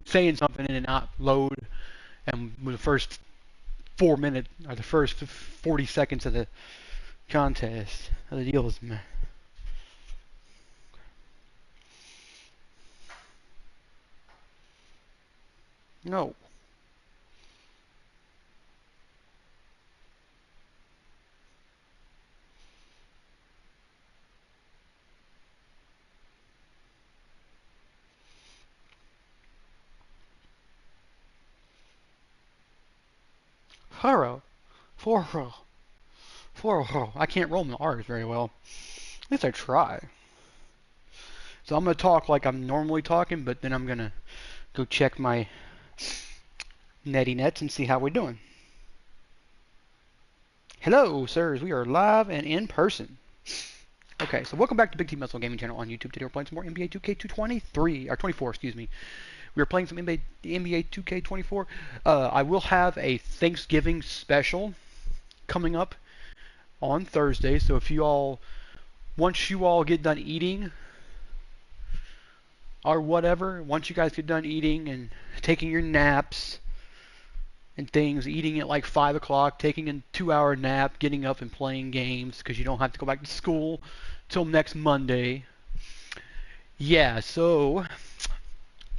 saying something and it not load, and with the first 4 minutes or the first 40 seconds of the contest, the deal is meh. No. Foro. Foro. Foro. I can't roll my R's very well. At least I try. So I'm going to talk like I'm normally talking, but then I'm going to go check my netty nets and see how we're doing. Hello, sirs. We are live and in person. Okay, so welcome back to Big T Muscle Gaming Channel on YouTube. Today we're playing some more NBA2K23, or 24, excuse me. We are playing some NBA2K24. I will have a Thanksgiving special coming up on Thursday. So if you all, once you all get done eating, or whatever, once you guys get done eating and taking your naps and things, eating at like 5 o'clock, taking a 2-hour nap, getting up and playing games because you don't have to go back to school till next Monday. Yeah, so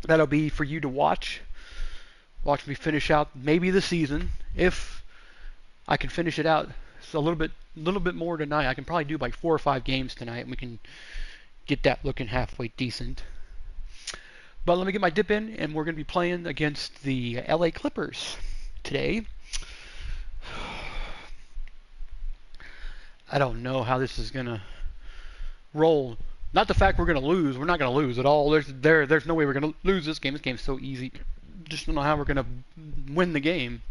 that'll be for you to watch. Watch me finish out maybe the season. If I can finish it out a little bit more tonight, I can probably do like 4 or 5 games tonight, and we can get that looking halfway decent. But let me get my dip in, and we're going to be playing against the LA Clippers today. I don't know how this is going to roll. Not the fact we're going to lose. We're not going to lose at all. There's no way we're going to lose this game. This game's so easy. Just don't know how we're going to win the game.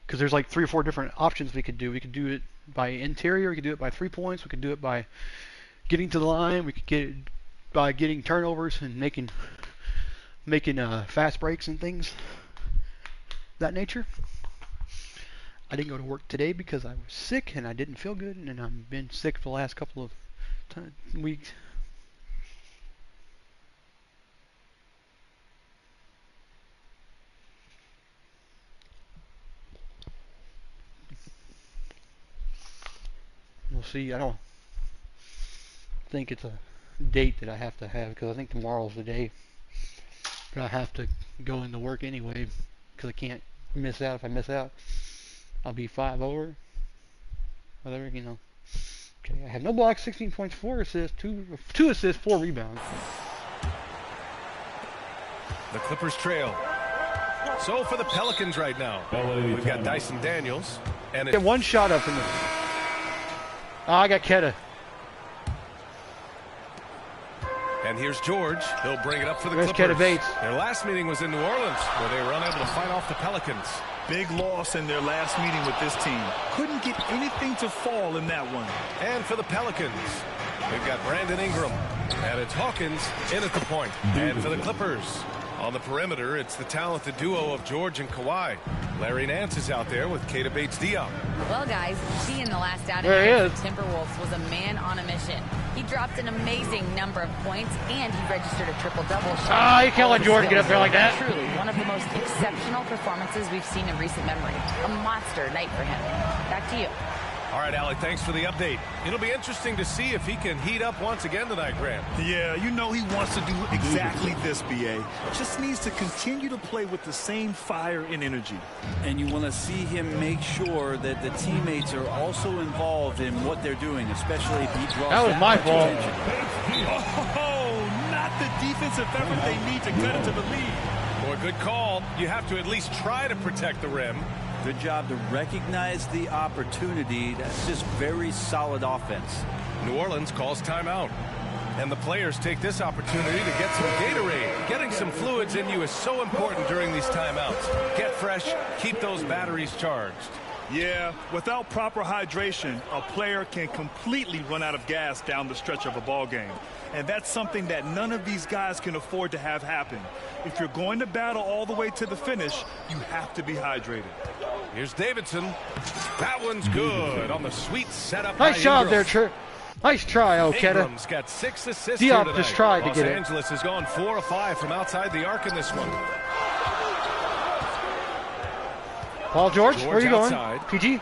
Because there's like 3 or 4 different options we could do. We could do it by interior. We could do it by 3 points. We could do it by getting to the line. We could get it by getting turnovers and making fast breaks and things that nature. I didn't go to work today because I was sick and I didn't feel good, and I've been sick for the last couple of weeks. We'll see. I don't think it's a date that I have to have, because I think tomorrow's the day that I have to go into work anyway, because I can't miss out. If I miss out, I'll be 5 over. Whatever, you know. Okay, I have no blocks, 16 points, 4 assists, 2 assists, 4 rebounds. The Clippers trail. So for the Pelicans right now, we've got Dyson Daniels. And get one shot up in the... Oh, I got Keta. And here's George. He'll bring it up for the There's Clippers. Keta Bates. Their last meeting was in New Orleans, where they were unable to fight off the Pelicans. Big loss in their last meeting with this team. Couldn't get anything to fall in that one. And for the Pelicans, we've got Brandon Ingram. And it's Hawkins in at the point. And for the Clippers, on the perimeter, it's the talented duo of George and Kawhi. Larry Nance is out there with Keta Bates-Diop. Well, guys, he in the last outing against the Timberwolves was a man on a mission. He dropped an amazing number of points, and he registered a triple-double. You can't let George get up there like that. Truly, one of the most exceptional performances we've seen in recent memory. A monster night for him. Back to you. All right, Allie, thanks for the update. It'll be interesting to see if he can heat up once again tonight, Grant. Yeah, you know he wants to do exactly this, B.A. Just needs to continue to play with the same fire and energy. And you want to see him make sure that the teammates are also involved in what they're doing, especially if he draws that was my fault. Oh, not the defensive effort they need to cut into the lead. Boy, good call. You have to at least try to protect the rim. Good job to recognize the opportunity. That's just very solid offense. New Orleans calls timeout. And the players take this opportunity to get some Gatorade. Getting some fluids in you is so important during these timeouts. Get fresh, keep those batteries charged. Yeah, without proper hydration, a player can completely run out of gas down the stretch of a ball game. And that's something that none of these guys can afford to have happen. If you're going to battle all the way to the finish, you have to be hydrated. Here's Davidson. That one's good on the sweet setup. Nice job there, Trip. Nice try, Oketa. Ingram's got 6 assists Diop here tonight. just tried to Los get it. Angeles has gone 4 of 5 from outside the arc in this one. Paul George, where are you going? outside. PG?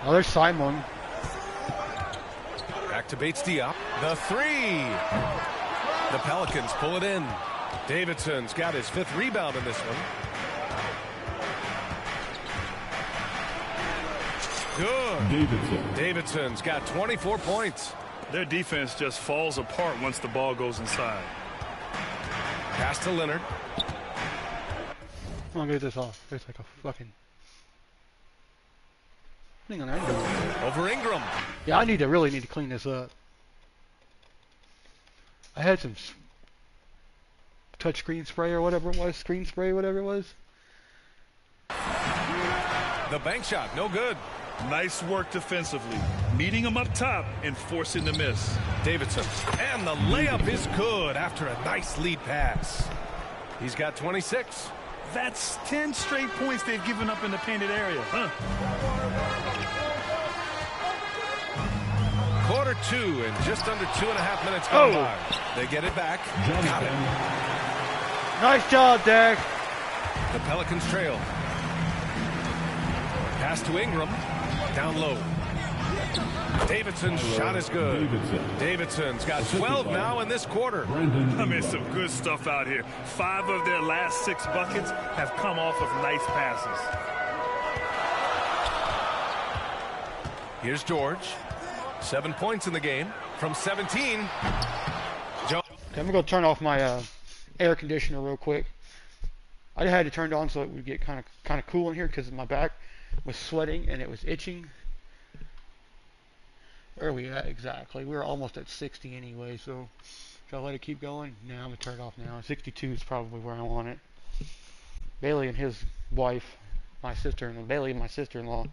Oh, there's Simon. Activates Diop. The 3. The Pelicans pull it in. Davidson's got his 5th rebound in this one. Good. Davidson's got 24 points. Their defense just falls apart once the ball goes inside. Pass to Leonard. I'm gonna get this off. There's like a fucking thing on there. Over Ingram. Yeah, I really need to clean this up. I had some touchscreen spray or whatever it was, screen spray, whatever it was. The bank shot, no good. Nice work defensively, meeting him up top and forcing the miss. Davidson, and the layup is good after a nice lead pass. He's got 26. That's 10 straight points they've given up in the painted area, huh? Quarter 2 and just under 2.5 minutes gone by. They get it back. Got it. Nice job, Dak. The Pelicans trail. Pass to Ingram. Down low. Davidson's shot is good. Davidson's got 12 now in this quarter. I mean, some good stuff out here. 5 of their last 6 buckets have come off of nice passes. Here's George. 7 points in the game from 17. Okay, I'm gonna turn off my air conditioner real quick. I had to turn it on so it would get kind of cool in here because my back was sweating and it was itching. Where are we at exactly? We're almost at 60 anyway, so should I let it keep going? No, I'm gonna turn it off now. 62 is probably where I want it. Bailey and his wife, Bailey and my sister-in-law,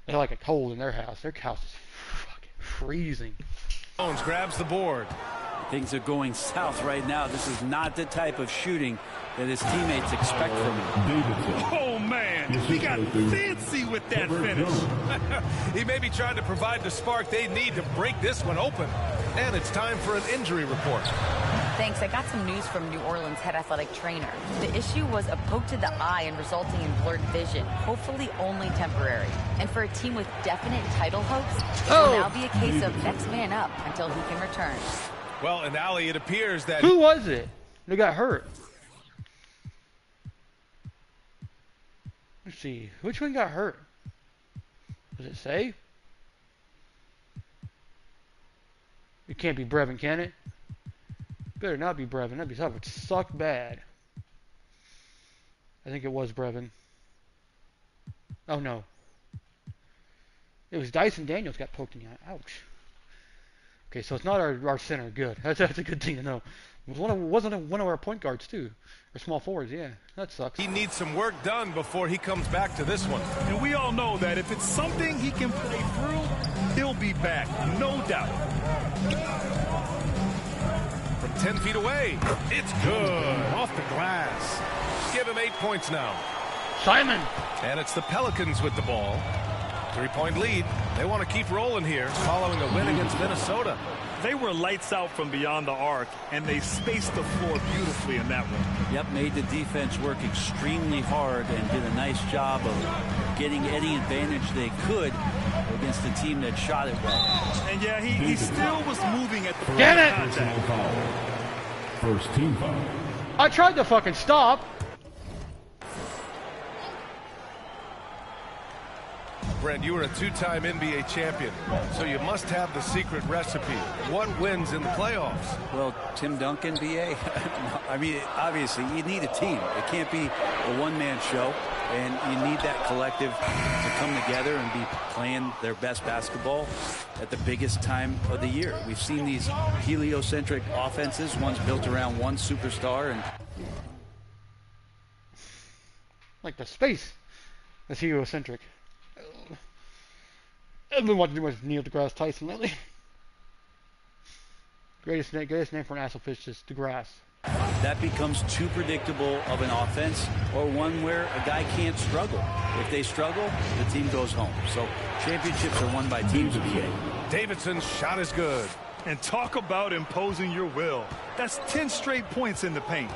they like a cold in their house. Their house is fucking freezing. Jones grabs the board. Things are going south right now. This is not the type of shooting that his teammates expect from him. Oh, man. He got fancy with that finish. He may be trying to provide the spark they need to break this one open. And it's time for an injury report. Thanks. I got some news from New Orleans head athletic trainer. The issue was a poke to the eye and resulting in blurred vision. Hopefully only temporary. And for a team with definite title hopes, it will now be a case of next man up until he can return. Well, and Allie, it appears that... Who was it that got hurt? Let's see. Which one got hurt? Does it say? It can't be Brevin, can it? Better not be Brevin. That would suck bad. I think it was Brevin. Oh, no. It was Dyson Daniels got poked in the eye. Ouch. Okay, so it's not our center. Good. That's a good thing to know. It wasn't one of our point guards, too. Or small forwards, yeah. That sucks. He needs some work done before he comes back to this one. And we all know that if it's something he can play through, he'll be back. No doubt. From 10 feet away, it's good. Off the glass. Give him 8 points now. Simon! And it's the Pelicans with the ball. 3-point lead. They want to keep rolling here following a win against Minnesota. They were lights out from beyond the arc, and they spaced the floor beautifully in that one. Yep, made the defense work extremely hard and did a nice job of getting any advantage they could against a team that shot it well. And yeah, he still was moving at the point Damn of it! contact. First team foul. I tried to fucking stop. Brent, you were a 2-time NBA champion, so you must have the secret recipe. What wins in the playoffs? Well, Tim Duncan, BA, I mean, obviously, you need a team. It can't be a one-man show, and you need that collective to come together and be playing their best basketball at the biggest time of the year. We've seen these heliocentric offenses, one's built around one superstar, and Like the space that's heliocentric. I've been watching too much Neil deGrasse Tyson lately. Greatest name for an assholefish is DeGrasse. that becomes too predictable of an offense, or one where a guy can't struggle. If they struggle, the team goes home. So championships are won by teams, BA. Davidson's shot is good. And talk about imposing your will. That's 10 straight points in the paint.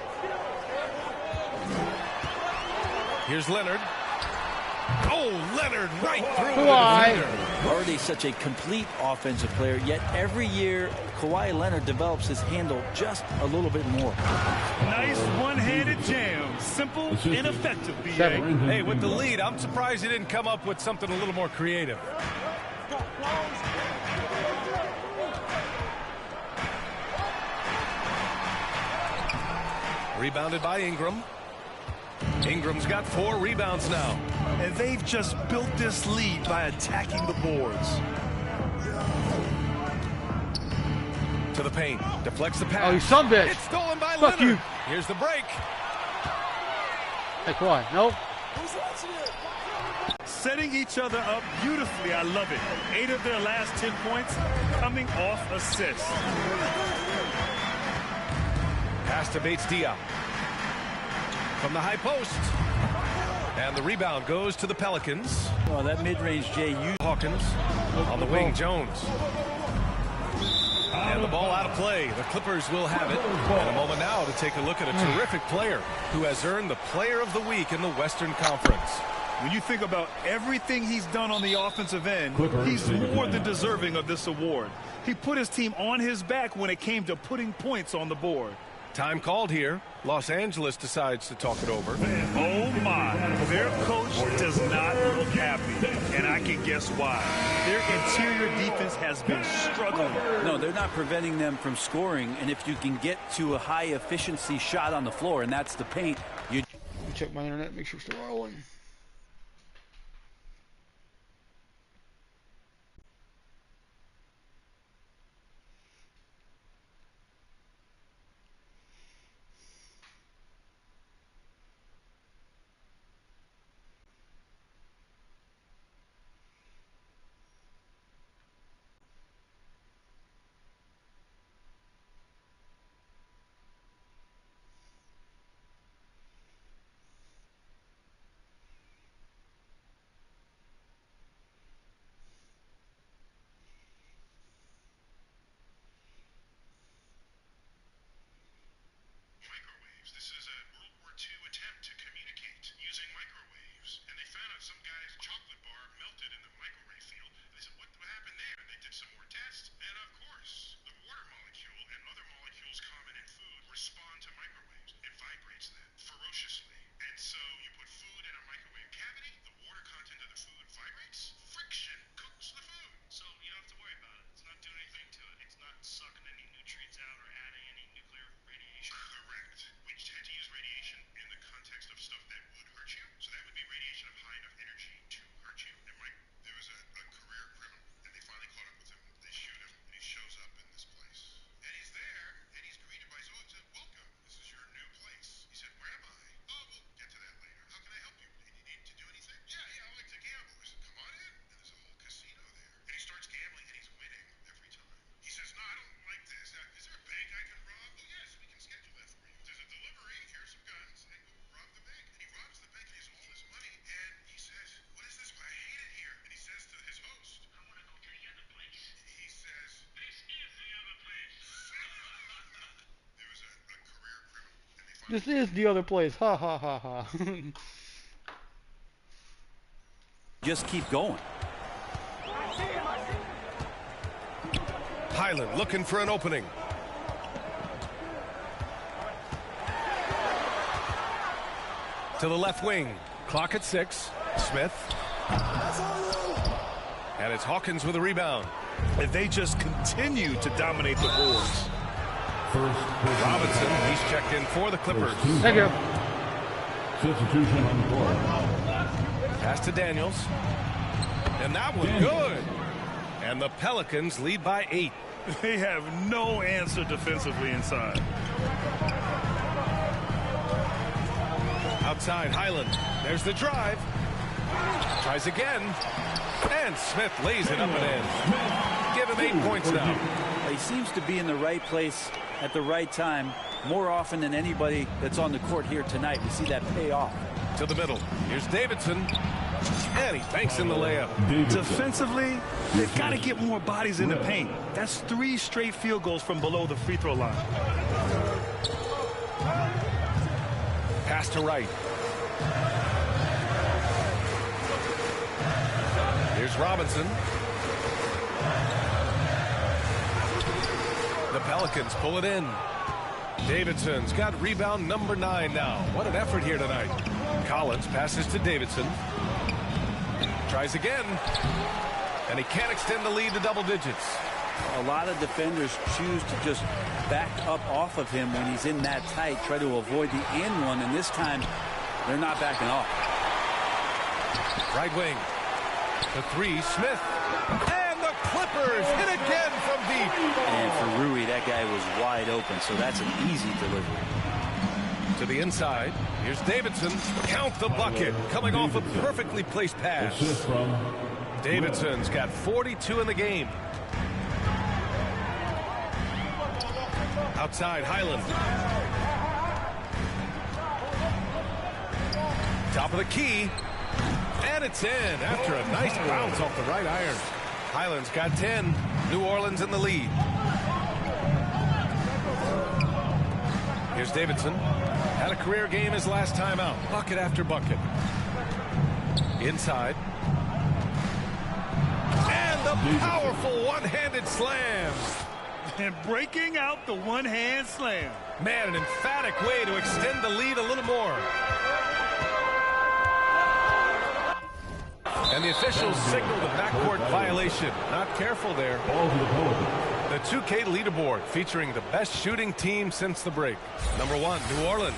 Here's Leonard. Oh, Leonard right through Kawhi. the defender. Already such a complete offensive player, yet every year Kawhi Leonard develops his handle just a little bit more. Nice one-handed jam. Simple and effective, B.A. Hey, with the lead, I'm surprised he didn't come up with something a little more creative. Rebounded by Ingram. Ingram's got 4 rebounds now. And they've just built this lead by attacking the boards. To the paint. Deflects the pass. Oh, you son bitch. It's stolen by Fuck Leonard. you. Here's the break. Hey, Kawhi. Nope. Setting each other up beautifully. I love it. 8 of their last 10 points coming off assists. Pass to Bates-Diop. From the high post. And the rebound goes to the Pelicans. Oh, that mid-range Jay, Hawkins on the wing. Jones. And the ball out of play. The Clippers will have it. And a moment now to take a look at a terrific player who has earned the Player of the Week in the Western Conference. When you think about everything he's done on the offensive end, he's more than deserving of this award. He put his team on his back when it came to putting points on the board. Time called here. Los Angeles decides to talk it over. Oh my, their coach does not look happy, and I can guess why. Their interior defense has been struggling. no, they're not preventing them from scoring, and if you can get to a high efficiency shot on the floor, and that's the paint, you Check my internet, make sure it's still rolling. This is the other place. Ha ha ha ha. just keep going. Highland looking for an opening. To the left wing. Clock at 6. Smith. And it's Hawkins with a rebound. And they just continue to dominate the boards. Robinson, he's checked in for the Clippers. Thank you. Substitution on the board. Pass to Daniels. And that one good. And the Pelicans lead by 8. They have no answer defensively inside. Outside, Highland. There's the drive. Tries again. And Smith lays it up and in. Give him 8 points now. He seems to be in the right place at the right time more often than anybody that's on the court here tonight. We see that pay off. To the middle. Here's Davidson. And he banks in the layup. Defensively, they've got to get more bodies in the paint. That's 3 straight field goals from below the free throw line. Pass to Wright. Here's Robinson. The Pelicans pull it in. Davidson's got rebound number 9 now. What an effort here tonight. Collins passes to Davidson. Tries again. And he can't extend the lead to double digits. A lot of defenders choose to just back up off of him when he's in that tight, try to avoid the and one, and this time they're not backing off. Right wing. The 3, Smith. And the Clippers hit again from deep. And for Rui, that guy was wide open, so that's an easy delivery. To the inside. Here's Davidson. Count the bucket. Coming off a perfectly placed pass. Davidson's got 42 in the game. Outside, Highland. Top of the key. And it's in after a nice bounce off the right iron. Highland's got 10. New Orleans in the lead. Here's Davidson. Had a career game his last time out. Bucket after bucket. Inside. And the powerful one-handed slam. And breaking out the one-hand slam. Man, an emphatic way to extend the lead a little more. And the officials signal the backcourt violation. Not careful there. The 2K leaderboard featuring the best shooting team since the break. Number 1, New Orleans.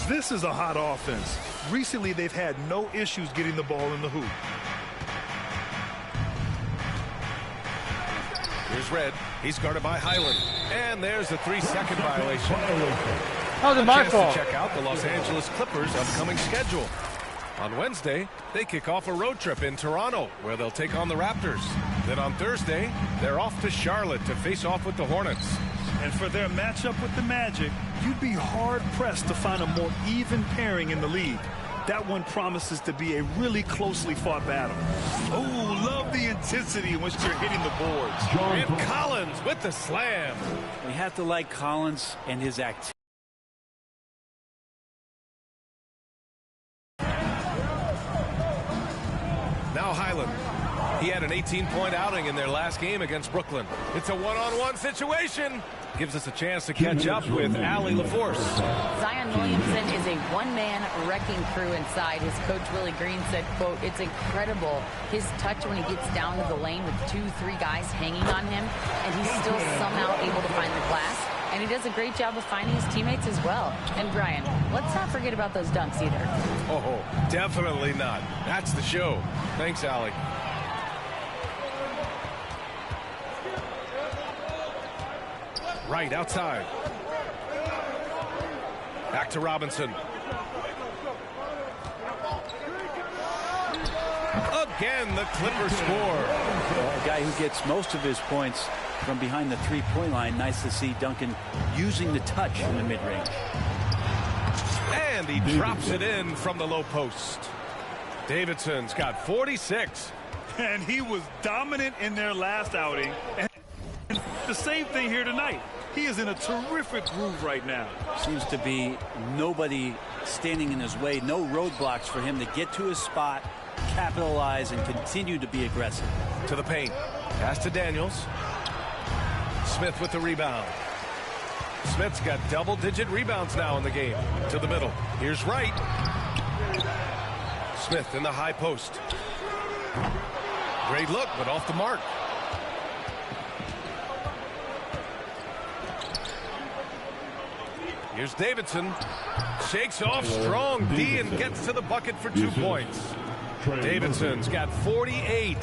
This is a hot offense. Recently, they've had no issues getting the ball in the hoop. Here's Red. He's guarded by Highland. And there's a 3-second violation. How's it my fault? Check out the Los Angeles Clippers' upcoming schedule. On Wednesday, they kick off a road trip in Toronto, where they'll take on the Raptors. Then on Thursday, they're off to Charlotte to face off with the Hornets. And for their matchup with the Magic, you'd be hard-pressed to find a more even pairing in the league. That one promises to be a really closely fought battle. Oh, love the intensity in which they're hitting the boards. And Collins with the slam. We have to like Collins and his activity. Now Highland. He had an 18-point outing in their last game against Brooklyn. It's a one-on-one situation. Gives us a chance to catch up with Allie LaForce. Zion Williamson is a one-man wrecking crew inside. His coach, Willie Green, said, quote, "It's incredible his touch when he gets down to the lane with 2-3 guys hanging on him, and he's still somehow able to find the glass. And he does a great job of finding his teammates as well." And Brian, let's not forget about those dunks either. Oh, definitely not. That's the show. Thanks, Allie. Right outside. Back to Robinson. Again, the Clippers score. A guy who gets most of his points from behind the three-point line. Nice to see Duncan using the touch in the mid-range. And he drops it in from the low post. Davidson's got 46. And he was dominant in their last outing. And the same thing here tonight. He is in a terrific groove right now. Seems to be nobody standing in his way. No roadblocks for him to get to his spot, capitalize, and continue to be aggressive. To the paint. Pass to Daniels. Smith with the rebound. Smith's got double-digit rebounds now in the game. To the middle. Here's Wright. Smith in the high post. Great look, but off the mark. Here's Davidson. Shakes off strong D and gets to the bucket for 2 points. Davidson's got 48.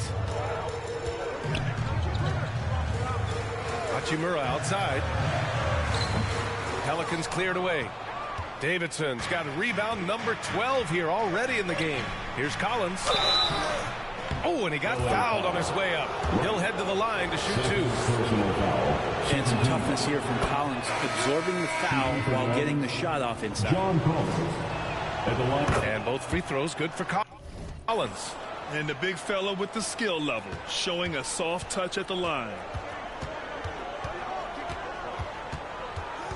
Hachimura outside. Pelicans cleared away. Davidson's got rebound number 12 here already in the game. Here's Collins. Oh, and he got fouled on his way up. He'll head to the line to shoot 2. And some toughness here from Collins, absorbing the foul while getting the shot off inside. And both free throws good for Collins. Collins. And the big fella with the skill level, showing a soft touch at the line.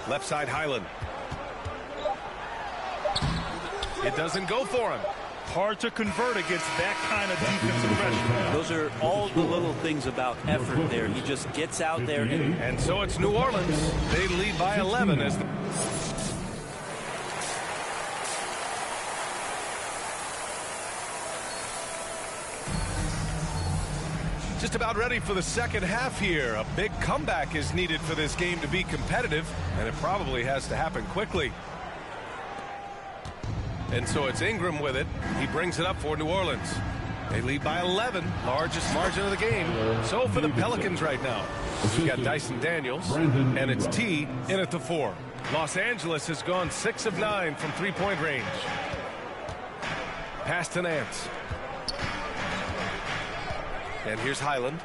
Left side Highland. It doesn't go for him. Hard to convert against that kind of defensive pressure. Those are all the little things about effort there. He just gets out there. And so it's New Orleans. They lead by 11 as the... Just about ready for the second half here. A big comeback is needed for this game to be competitive, and it probably has to happen quickly. And so it's Ingram with it. He brings it up for New Orleans. They lead by 11, largest margin of the game. So for the Pelicans right now, we've got Dyson Daniels, and it's T in at the 4. Los Angeles has gone 6 of 9 from three-point range. Pass to Nance. And here's Highland.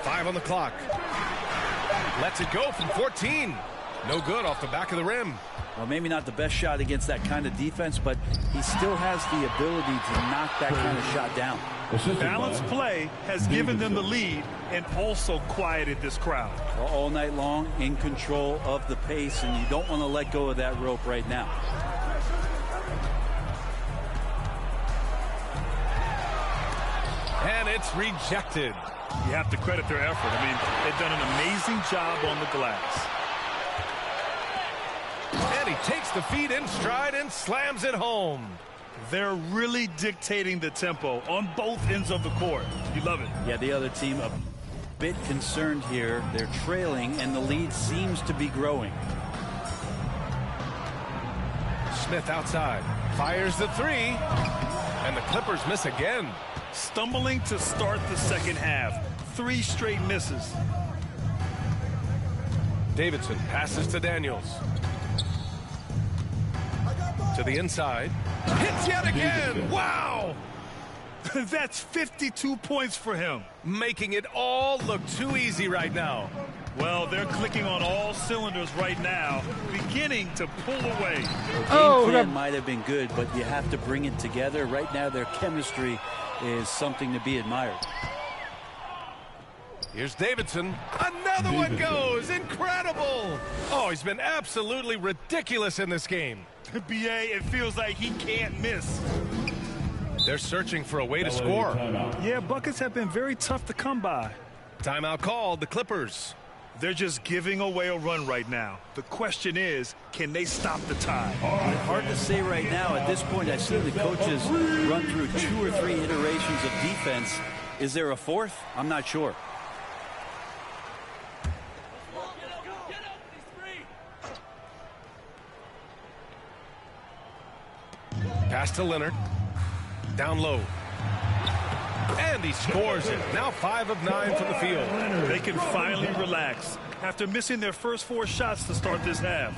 Five on the clock. Lets it go from 14. No good off the back of the rim. Well, maybe not the best shot against that kind of defense, but he still has the ability to knock that kind of shot down. Balanced play has given them the lead and also quieted this crowd. Well, all night long, in control of the pace, and you don't want to let go of that rope right now. And it's rejected. You have to credit their effort. I mean, they've done an amazing job on the glass. And he takes the feed in stride and slams it home. They're really dictating the tempo on both ends of the court. You love it. Yeah, the other team a bit concerned here. They're trailing, and the lead seems to be growing. Smith outside. Fires the three. And the Clippers miss again. Stumbling to start the second half. 3 straight misses. Davidson passes to Daniels. To the inside. Hits yet again. Wow. That's 52 points for him. Making it all look too easy right now. Well, they're clicking on all cylinders right now, beginning to pull away. The game plan might have been good, but you have to bring it together. Right now, their chemistry is something to be admired. Here's Davidson. Another one goes. Incredible. Oh, he's been absolutely ridiculous in this game. BA, it feels like he can't miss. They're searching for a way to score. Yeah, buckets have been very tough to come by. Timeout called, the Clippers. They're just giving away a run right now. The question is, can they stop the tide? Hard to say right now. At this point, I've seen the coaches run through 2 or 3 iterations of defense. Is there a fourth? I'm not sure. Pass to Leonard. Down low. And he scores it. Now 5 of 9 from the field. They can finally relax after missing their first 4 shots to start this half.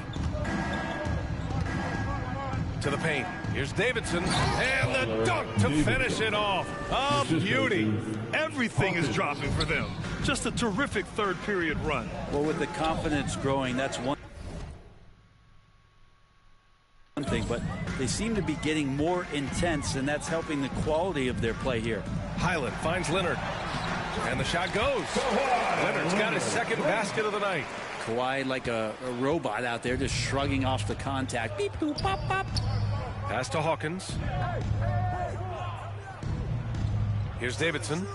To the paint. Here's Davidson. And the dunk to finish it off. A beauty. Everything is dropping for them. Just a terrific third period run. Well, with the confidence growing, that's one thing, but they seem to be getting more intense, and that's helping the quality of their play here. Highland finds Leonard. And the shot goes. Leonard's got his second basket of the night. Kawhi like a robot out there, just shrugging off the contact. Beep, boop, pop, pop. Pass to Hawkins. Here's Davidson.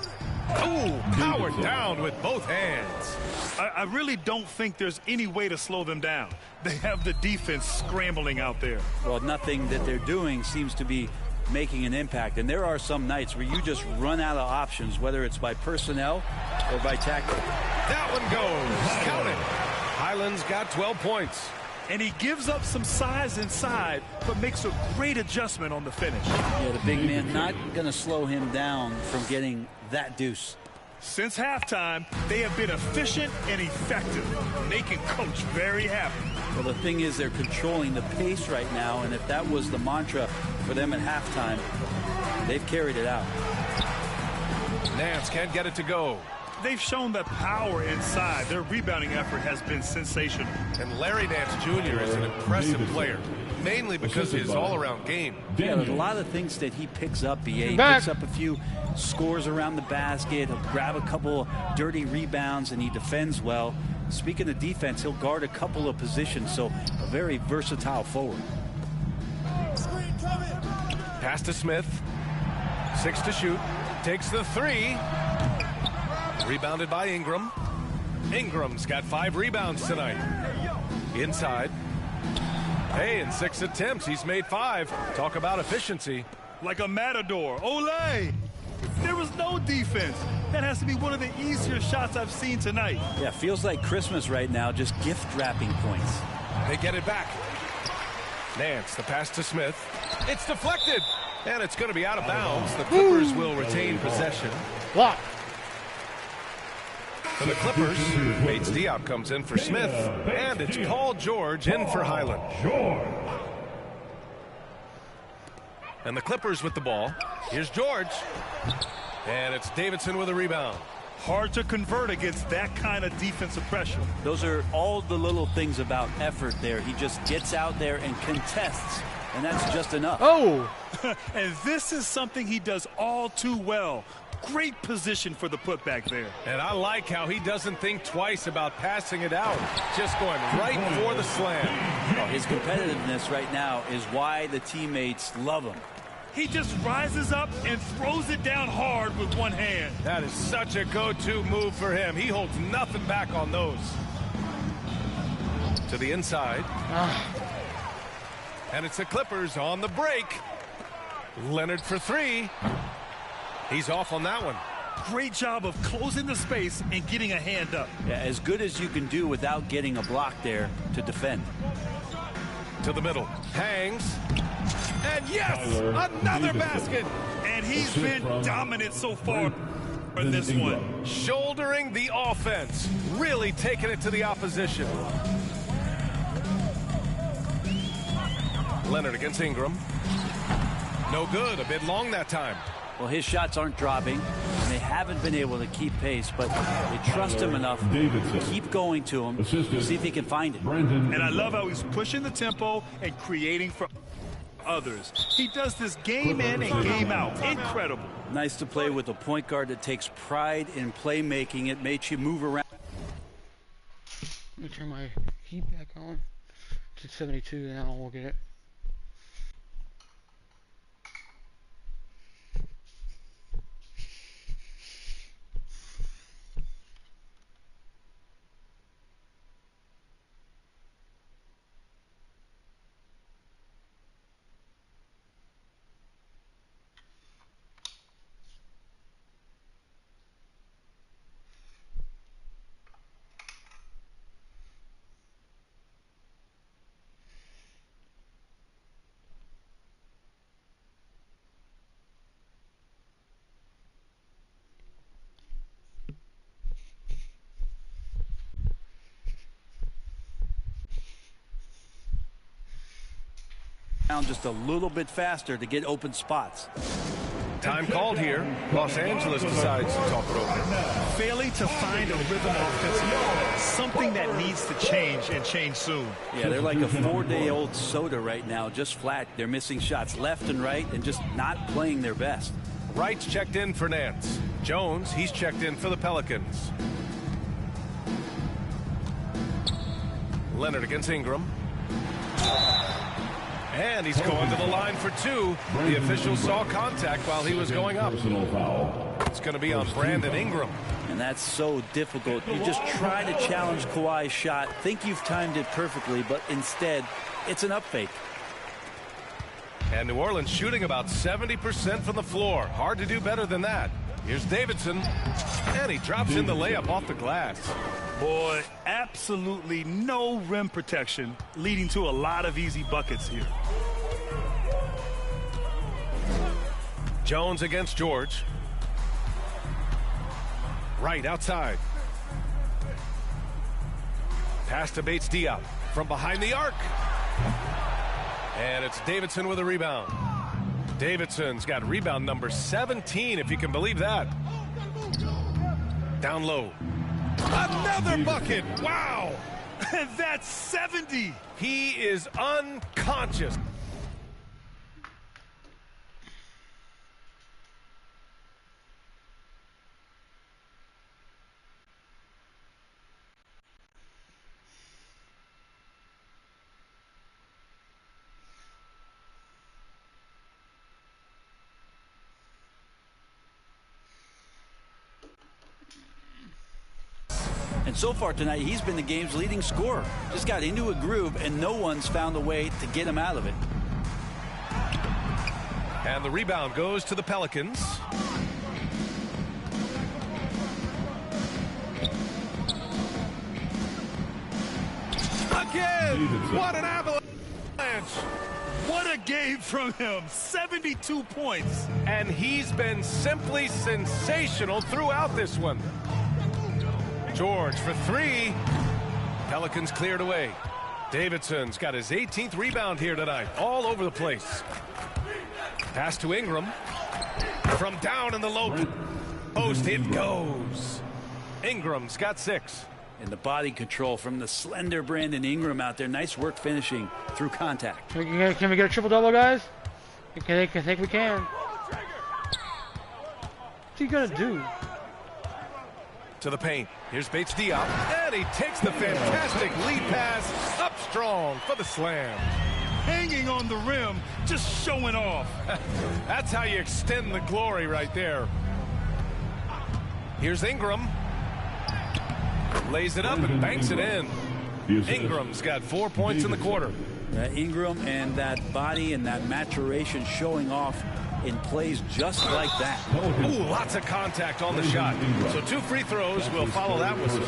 Oh, powered down with both hands. I really don't think there's any way to slow them down. They have the defense scrambling out there. Well, nothing that they're doing seems to be making an impact. And there are some nights where you just run out of options, whether it's by personnel or by tactic. That one goes. Count it. Highland's got 12 points. And he gives up some size inside, but makes a great adjustment on the finish. Yeah, the big man not going to slow him down from getting that deuce. Since halftime, they have been efficient and effective, making Coach very happy. Well, the thing is, they're controlling the pace right now, and if that was the mantra for them at halftime, they've carried it out. Nance can't get it to go. They've shown the power inside. Their rebounding effort has been sensational. And Larry Nance Jr. is an impressive player, mainly because of his all-around game. Yeah, there's a lot of things that he picks up, BA. He Back. picks up a few scores around the basket. He'll grab a couple dirty rebounds, and he defends well. Speaking of defense, he'll guard a couple of positions, so a very versatile forward. Pass to Smith. 6 to shoot. Takes the 3. Rebounded by Ingram. Ingram's got 5 rebounds tonight. Inside. Hey, in 6 attempts, he's made 5. Talk about efficiency. Like a matador. Olé! There was no defense. That has to be one of the easier shots I've seen tonight. Yeah, feels like Christmas right now, just gift wrapping points. They get it back. Nance, the pass to Smith. It's deflected. And it's going to be out of bounds. The Clippers will retain possession. Block. For the Clippers, Bates Diop comes in for Smith. And it's Paul George in for Highland. And the Clippers with the ball. Here's George. And it's Davidson with a rebound. Hard to convert against that kind of defensive pressure. Those are all the little things about effort there. He just gets out there and contests, and that's just enough. Oh! And this is something he does all too well. Great position for the putback there. And I like how he doesn't think twice about passing it out. Just going right for the slam. Oh, his competitiveness right now is why the teammates love him. He just rises up and throws it down hard with one hand. That is such a go-to move for him. He holds nothing back on those. To the inside. And it's the Clippers on the break. Leonard for 3. He's off on that one. Great job of closing the space and getting a hand up. Yeah, as good as you can do without getting a block there to defend. To the middle. Hangs. And yes, another basket. And he's been dominant so far in this one. Shouldering the offense. Really taking it to the opposition. Leonard against Ingram. No good. A bit long that time. Well, his shots aren't dropping, and they haven't been able to keep pace, but they trust him enough to keep going to him, see if he can find it. And I love how he's pushing the tempo and creating for others. He does this game in and game out. Incredible. Nice to play with a point guard that takes pride in playmaking. It makes you move around. Let me turn my heat back on. It's at 72 now. We'll get it. Just a little bit faster to get open spots. Time called here. Los Angeles decides to talk it over. Failing to find a rhythm offensively. Something that needs to change and change soon. Yeah, they're like a 4-day-old soda right now, just flat. They're missing shots left and right and just not playing their best. Wright's checked in for Nance. Jones, he's checked in for the Pelicans. Leonard against Ingram. And he's going to the line for 2. The official saw contact while he was going up. It's going to be on Brandon Ingram. And that's so difficult. You just try to challenge Kawhi's shot, think you've timed it perfectly, but instead, it's an up fake. And New Orleans shooting about 70% from the floor. Hard to do better than that. Here's Davidson. And he drops in the layup off the glass. Boy, absolutely no rim protection, leading to a lot of easy buckets here. Jones against George. Wright outside. Pass to Bates Diop from behind the arc. And it's Davidson with a rebound. Davidson's got rebound number 17, if you can believe that. Down low. Another bucket. Wow. And that's 70. He is unconscious. And so far tonight, he's been the game's leading scorer. Just got into a groove, and no one's found a way to get him out of it. And the rebound goes to the Pelicans. Again! What an avalanche! What a game from him. 72 points. And he's been simply sensational throughout this one. George for three. Pelicans cleared away. Davidson's got his 18th rebound here tonight. All over the place. Pass to Ingram. From down in the low post, it goes. Ingram's got 6. And the body control from the slender Brandon Ingram out there. Nice work finishing through contact. Can we get a triple-double, guys? I think we can. What's he gonna do? To the paint. Here's Bates Diop. And he takes the fantastic lead pass up strong for the slam. Hanging on the rim, just showing off. That's how you extend the glory right there. Here's Ingram. Lays it up and banks it in. Ingram's got 4 points in the quarter. Ingram and that body and that maturation showing off in plays just like that. Ooh, lots of contact on the shot. So 2 free throws will follow that whistle.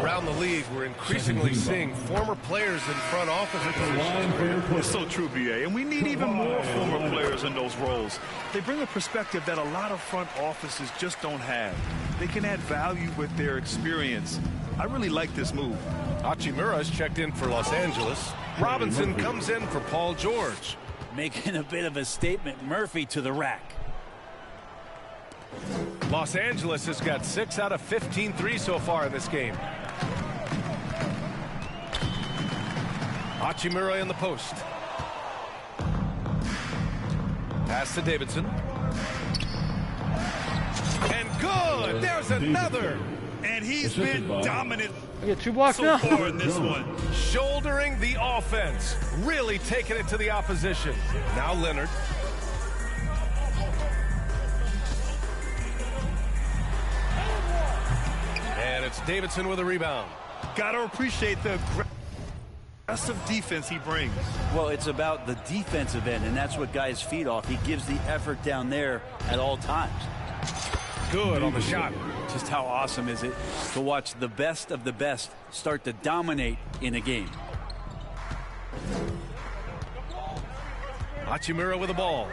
Around the league, we're increasingly seeing former players in front office positions. It's so true, BA, and we need even more former players in those roles. They bring a perspective that a lot of front offices just don't have. They can add value with their experience. I really like this move. Hachimura's checked in for Los Angeles. Robinson comes in for Paul George. Making a bit of a statement. Murphy to the rack. Los Angeles has got 6 out of 15 threes so far in this game. Hachimura in the post. Pass to Davidson. And good! There's another! And he's been dominant I get 2 blocks so now. far in this one. Shouldering the offense. Really taking it to the opposition. Now Leonard. And it's Davidson with a rebound. Got to appreciate the aggressive defense he brings. Well, it's about the defensive end, and that's what guys feed off. He gives the effort down there at all times. Good on the shot. Just how awesome is it to watch the best of the best start to dominate in a game. Hachimura with the ball.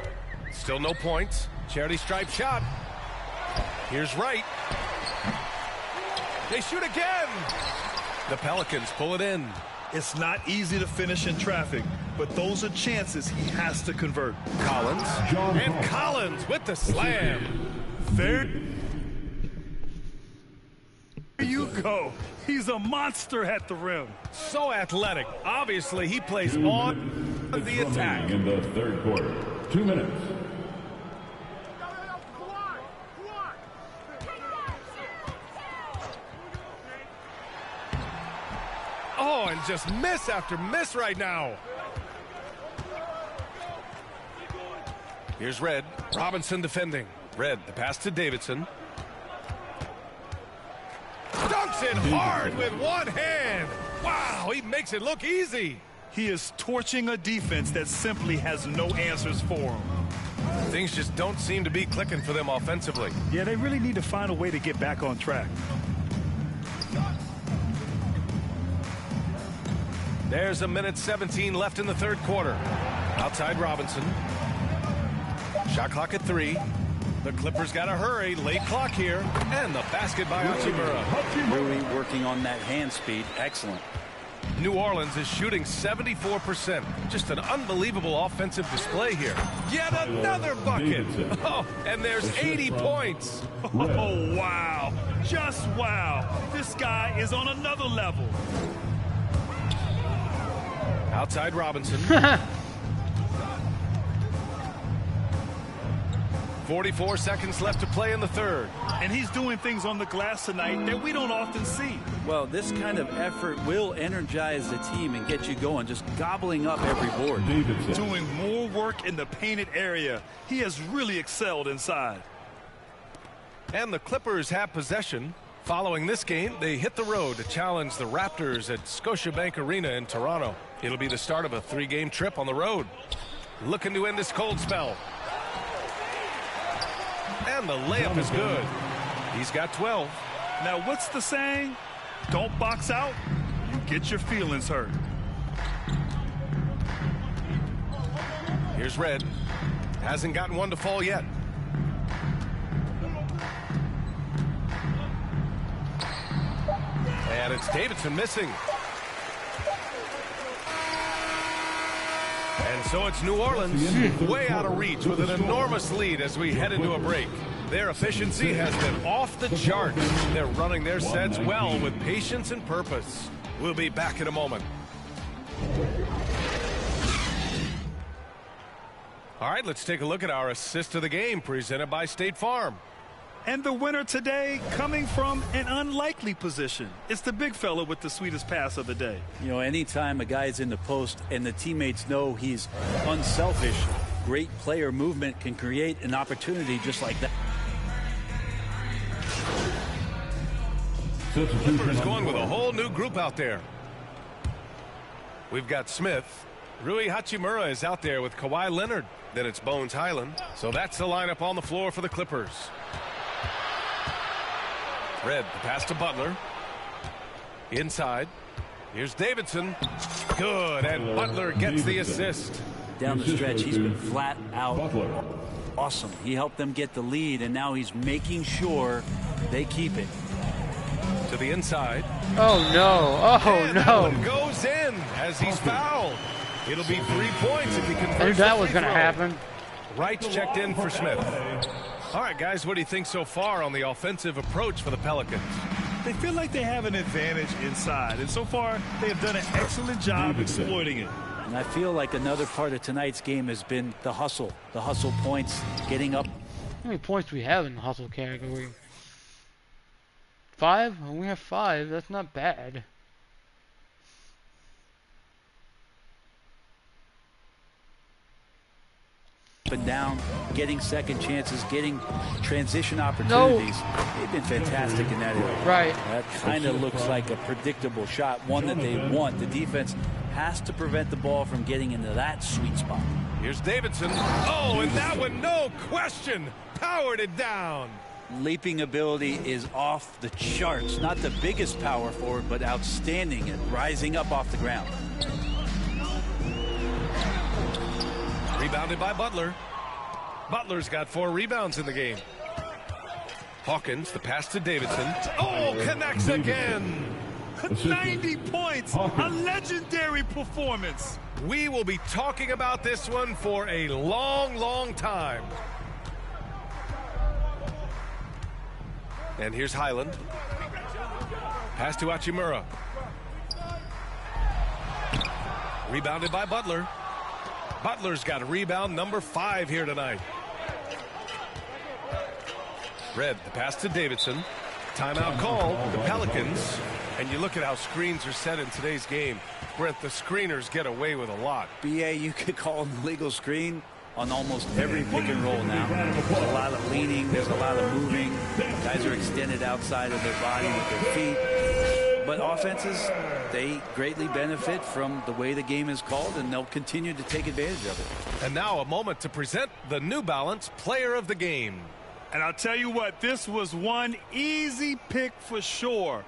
Still no points. Charity stripe shot. Here's Wright. They shoot again. The Pelicans pull it in. It's not easy to finish in traffic, but those are chances he has to convert. Collins. And Collins with the slam. There you go. He's a monster at the rim. So athletic. Obviously, he plays on the attack. In the third quarter. 2 minutes. Oh, and just miss after miss right now. Here's Red. Robinson defending. Red, the pass to Davidson. Dunks it hard with one hand. Wow, he makes it look easy. He is torching a defense that simply has no answers for him. Things just don't seem to be clicking for them offensively. Yeah, they really need to find a way to get back on track. There's 1:17 left in the third quarter. Outside Robinson. Shot clock at 3. The Clippers got to hurry. Late clock here. And the basket by Hachimura. Really working on that hand speed. Excellent. New Orleans is shooting 74%. Just an unbelievable offensive display here. Yet another bucket. Oh, and there's 80 points. Oh, wow. Just wow. This guy is on another level. Outside Robinson. 44 seconds left to play in the third. And he's doing things on the glass tonight that we don't often see. Well, this kind of effort will energize the team and get you going, just gobbling up every board. Doing more work in the painted area. He has really excelled inside. And the Clippers have possession. Following this game, they hit the road to challenge the Raptors at Scotiabank Arena in Toronto. It'll be the start of a 3-game trip on the road. Looking to end this cold spell. And the layup is good. He's got 12. Now, what's the saying? Don't box out, you get your feelings hurt. Here's Red. Hasn't gotten one to fall yet. And it's Davidson missing. And so it's New Orleans way out of reach with an enormous lead as we head into a break. Their efficiency has been off the charts. They're running their sets well with patience and purpose. We'll be back in a moment. All right, let's take a look at our assist of the game presented by State Farm. And the winner today coming from an unlikely position. It's the big fella with the sweetest pass of the day. You know, anytime a guy's in the post and the teammates know he's unselfish, great player movement can create an opportunity just like that. Clippers going with a whole new group out there. We've got Smith. Rui Hachimura is out there with Kawhi Leonard. Then it's Bones Highland. So that's the lineup on the floor for the Clippers. Red, the pass to Butler. Inside. Here's Davidson. Good, and Butler gets the assist. Down the stretch, he's been flat out awesome. He helped them get the lead, and now he's making sure they keep it. To the inside. Oh, no. Oh, and no. That one goes in as he's fouled. It'll be 3 points if he converts. I knew that was going to happen. Wright's checked in for Smith. All right, guys, what do you think so far on the offensive approach for the Pelicans? They feel like they have an advantage inside, and so far they have done an excellent job exploiting it. And I feel like another part of tonight's game has been the hustle points, getting up. How many points do we have in the hustle category? 5? Oh, we have 5. That's not bad. Up and down, getting second chances, getting transition opportunities. No. They've been fantastic in that area. Right. That kind of looks like a predictable shot, one that they want. The defense has to prevent the ball from getting into that sweet spot. Here's Davidson. Oh, and that one, no question, powered it down. Leaping ability is off the charts. Not the biggest power forward, but outstanding at rising up off the ground. Rebounded by Butler. Butler's got 4 rebounds in the game. Hawkins, the pass to Davidson. Oh, connects again. 90 points, a legendary performance. We will be talking about this one for a long, long time. And here's Highland. Pass to Hachimura. Rebounded by Butler. Butler's got a rebound number 5 here tonight. Red, the pass to Davidson. Timeout call, the Pelicans. And you look at how screens are set in today's game. Brent, the screeners get away with a lot. BA, you could call an illegal screen on almost every pick and roll now. There's a lot of leaning, there's a lot of moving. Guys are extended outside of their body with their feet. But offenses, they greatly benefit from the way the game is called, and they'll continue to take advantage of it. And now a moment to present the New Balance Player of the Game. And I'll tell you what, this was one easy pick for sure.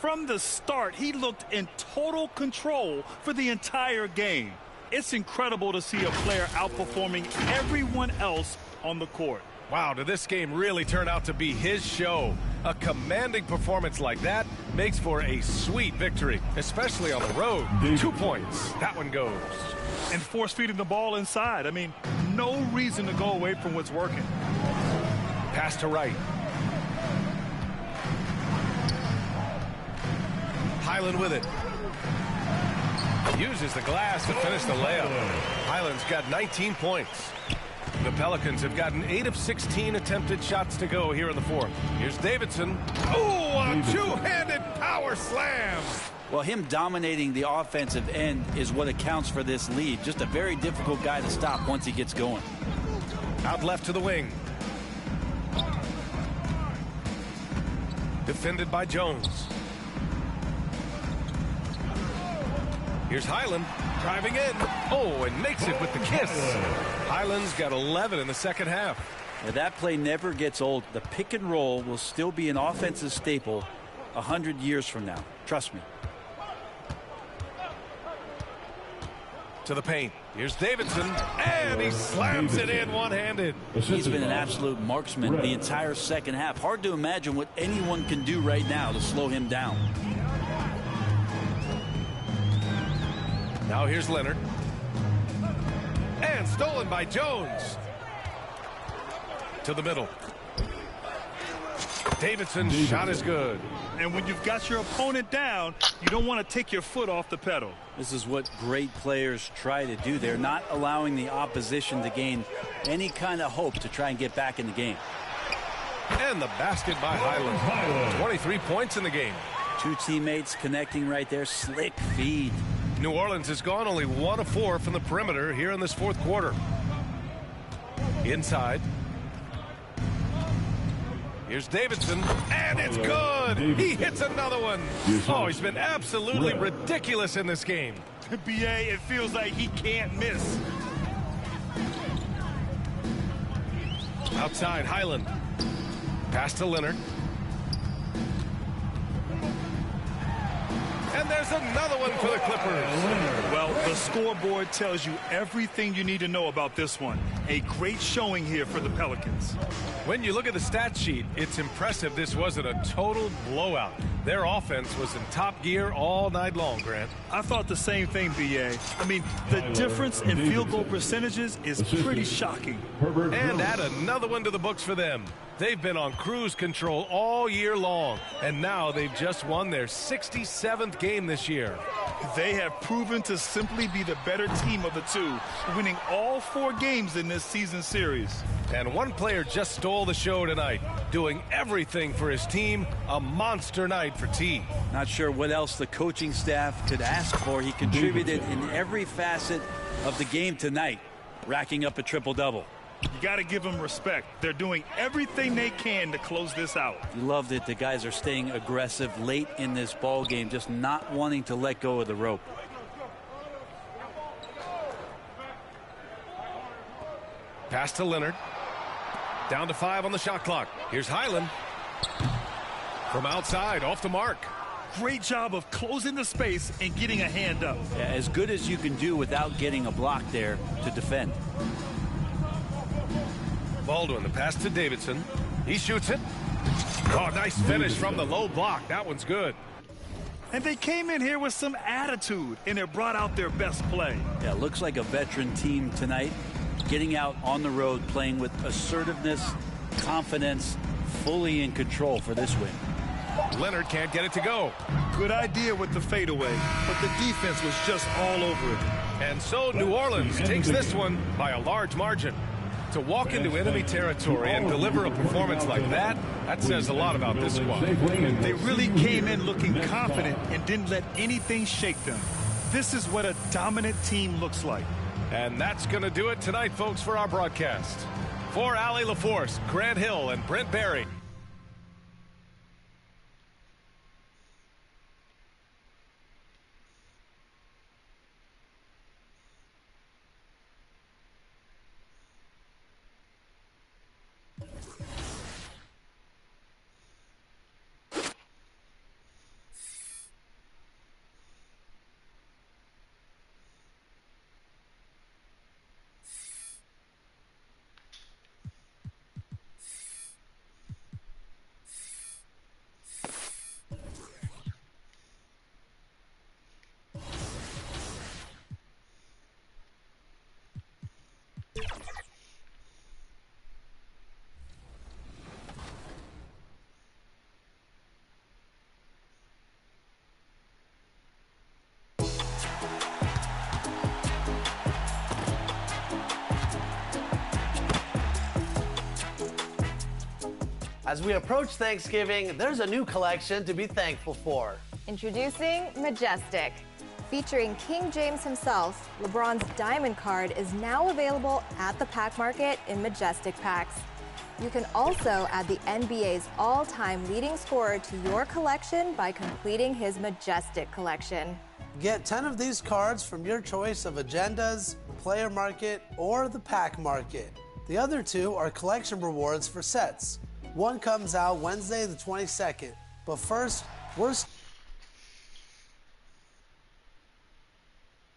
From the start, he looked in total control for the entire game. It's incredible to see a player outperforming everyone else on the court. Wow, did this game really turn out to be his show? A commanding performance like that makes for a sweet victory, especially on the road. 2 points. That one goes. And force feeding the ball inside. I mean, no reason to go away from what's working. Pass to Wright. Highland with it. Uses the glass to finish the layup. Highland's got 19 points. The Pelicans have gotten 8 of 16 attempted shots to go here in the fourth. Here's Davidson. Oh, a two-handed power slam. Well, him dominating the offensive end is what accounts for this lead. Just a very difficult guy to stop once he gets going. Out left to the wing. Defended by Jones. Here's Highland driving in. Oh, and makes it with the kiss. Highland's got 11 in the second half. Now, that play never gets old. The pick and roll will still be an offensive staple 100 years from now. Trust me. To the paint. Here's Davidson, and he slams it in one-handed. He's been an absolute marksman the entire second half. Hard to imagine what anyone can do right now to slow him down. Now here's Leonard. And stolen by Jones. To the middle. Davidson's shot is good. And when you've got your opponent down, you don't want to take your foot off the pedal. This is what great players try to do. They're not allowing the opposition to gain any kind of hope to try and get back in the game. And the basket by Highland. 23 points in the game. Two teammates connecting right there. Slick feed. New Orleans has gone only 1 of 4 from the perimeter here in this fourth quarter. Inside. Here's Davidson, and it's good. He hits another one. Oh, he's been absolutely ridiculous in this game. BA, it feels like he can't miss. Outside, Highland. Pass to Leonard. And there's another one for the Clippers. Well, the scoreboard tells you everything you need to know about this one. A great showing here for the Pelicans. When you look at the stat sheet, it's impressive this wasn't a total blowout. Their offense was in top gear all night long, Grant. I thought the same thing, BA. I mean, the difference in field goal percentages is pretty shocking. And add another one to the books for them. They've been on cruise control all year long, and now they've just won their 67th game this year. They have proven to simply be the better team of the two, winning all 4 games in this season series. And one player just stole the show tonight, doing everything for his team. A monster night for T. Not sure what else the coaching staff could ask for. He contributed in every facet of the game tonight, racking up a triple-double. You got to give them respect. They're doing everything they can to close this out. You love that the guys are staying aggressive late in this ball game, just not wanting to let go of the rope. Pass to Leonard. Down to 5 on the shot clock. Here's Highland. From outside, off the mark. Great job of closing the space and getting a hand up. Yeah, as good as you can do without getting a block there to defend. Baldwin, the pass to Davidson. He shoots it. Oh, nice finish from the low block. That one's good. And they came in here with some attitude, and they brought out their best play. Yeah, looks like a veteran team tonight, getting out on the road, playing with assertiveness, confidence, fully in control for this win. Leonard can't get it to go. Good idea with the fadeaway, but the defense was just all over it. And so New Orleans takes this one by a large margin. To walk into enemy territory and deliver a performance like that, that says a lot about this squad. They really came in looking confident and didn't let anything shake them. This is what a dominant team looks like. And that's going to do it tonight, folks, for our broadcast. For Allie LaForce, Grant Hill, and Brent Barry. As we approach Thanksgiving, there's a new collection to be thankful for. Introducing Majestic. Featuring King James himself, LeBron's diamond card is now available at the pack market in Majestic packs. You can also add the NBA's all-time leading scorer to your collection by completing his Majestic collection. Get 10 of these cards from your choice of agendas, player market, or the pack market. The other 2 are collection rewards for sets. One comes out Wednesday the 22nd. But first,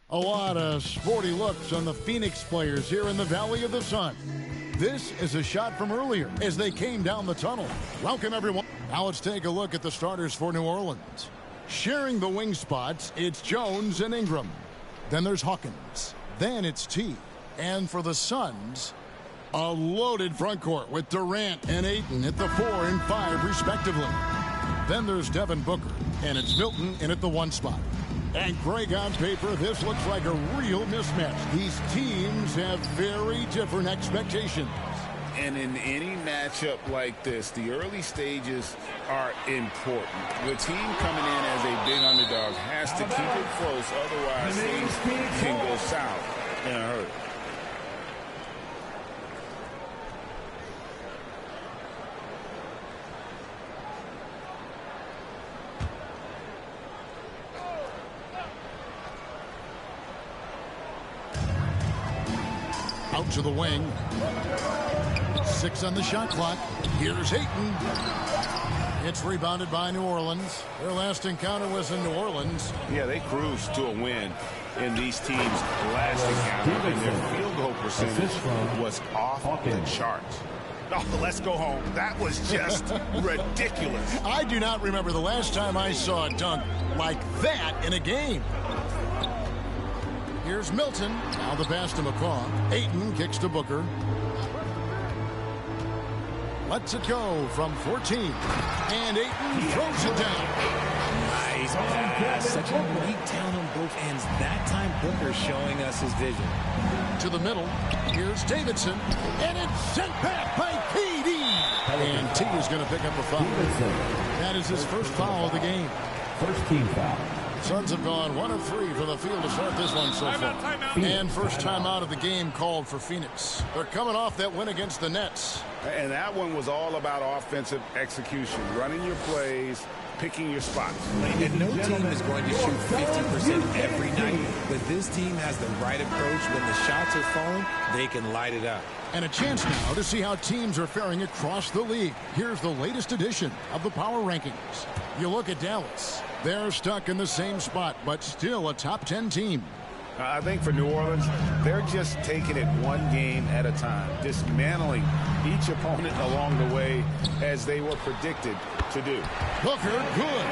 A lot of sporty looks on the Phoenix players here in the Valley of the Sun. This is a shot from earlier as they came down the tunnel. Welcome, everyone. Now let's take a look at the starters for New Orleans. Sharing the wing spots, it's Jones and Ingram. Then there's Hawkins. Then it's T. And for the Suns, a loaded front court with Durant and Ayton at the 4 and 5 respectively. Then there's Devin Booker, and it's Milton in at the 1 spot. And Greg, on paper, this looks like a real mismatch. These teams have very different expectations. And in any matchup like this, the early stages are important. The team coming in as a big underdog has to keep it close, otherwise things can go south in a hurry. Out to the wing. 6 on the shot clock. Here's Ayton. It's rebounded by New Orleans. Their last encounter was in New Orleans. Yeah, they cruised to a win in these teams' last encounter, and their field goal percentage was off the charts. Oh, let's go home. That was just ridiculous. I do not remember the last time I saw a dunk like that in a game. Here's Milton. Now the pass to McCaw. Ayton kicks to Booker. Lets it go from 14. And Ayton throws it down. Nice pass. Such a unique talent on both ends. That time Booker showing us his vision. To the middle. Here's Davidson. And it's sent back by KD. And T is going to pick up a foul. That is his first foul of the game. First team foul. Suns have gone 1 of 3 from the field to start this one so far. And first time out of the game called for Phoenix. They're coming off that win against the Nets. And that one was all about offensive execution, running your plays, picking your spots. And no team is going to shoot 50% every night, but this team has the right approach. When the shots are falling, they can light it up. And a chance now to see how teams are faring across the league. Here's the latest edition of the Power Rankings. You look at Dallas. They're stuck in the same spot, but still a top 10 team. I think for New Orleans, they're just taking it one game at a time, dismantling each opponent along the way as they were predicted to do. Booker, good.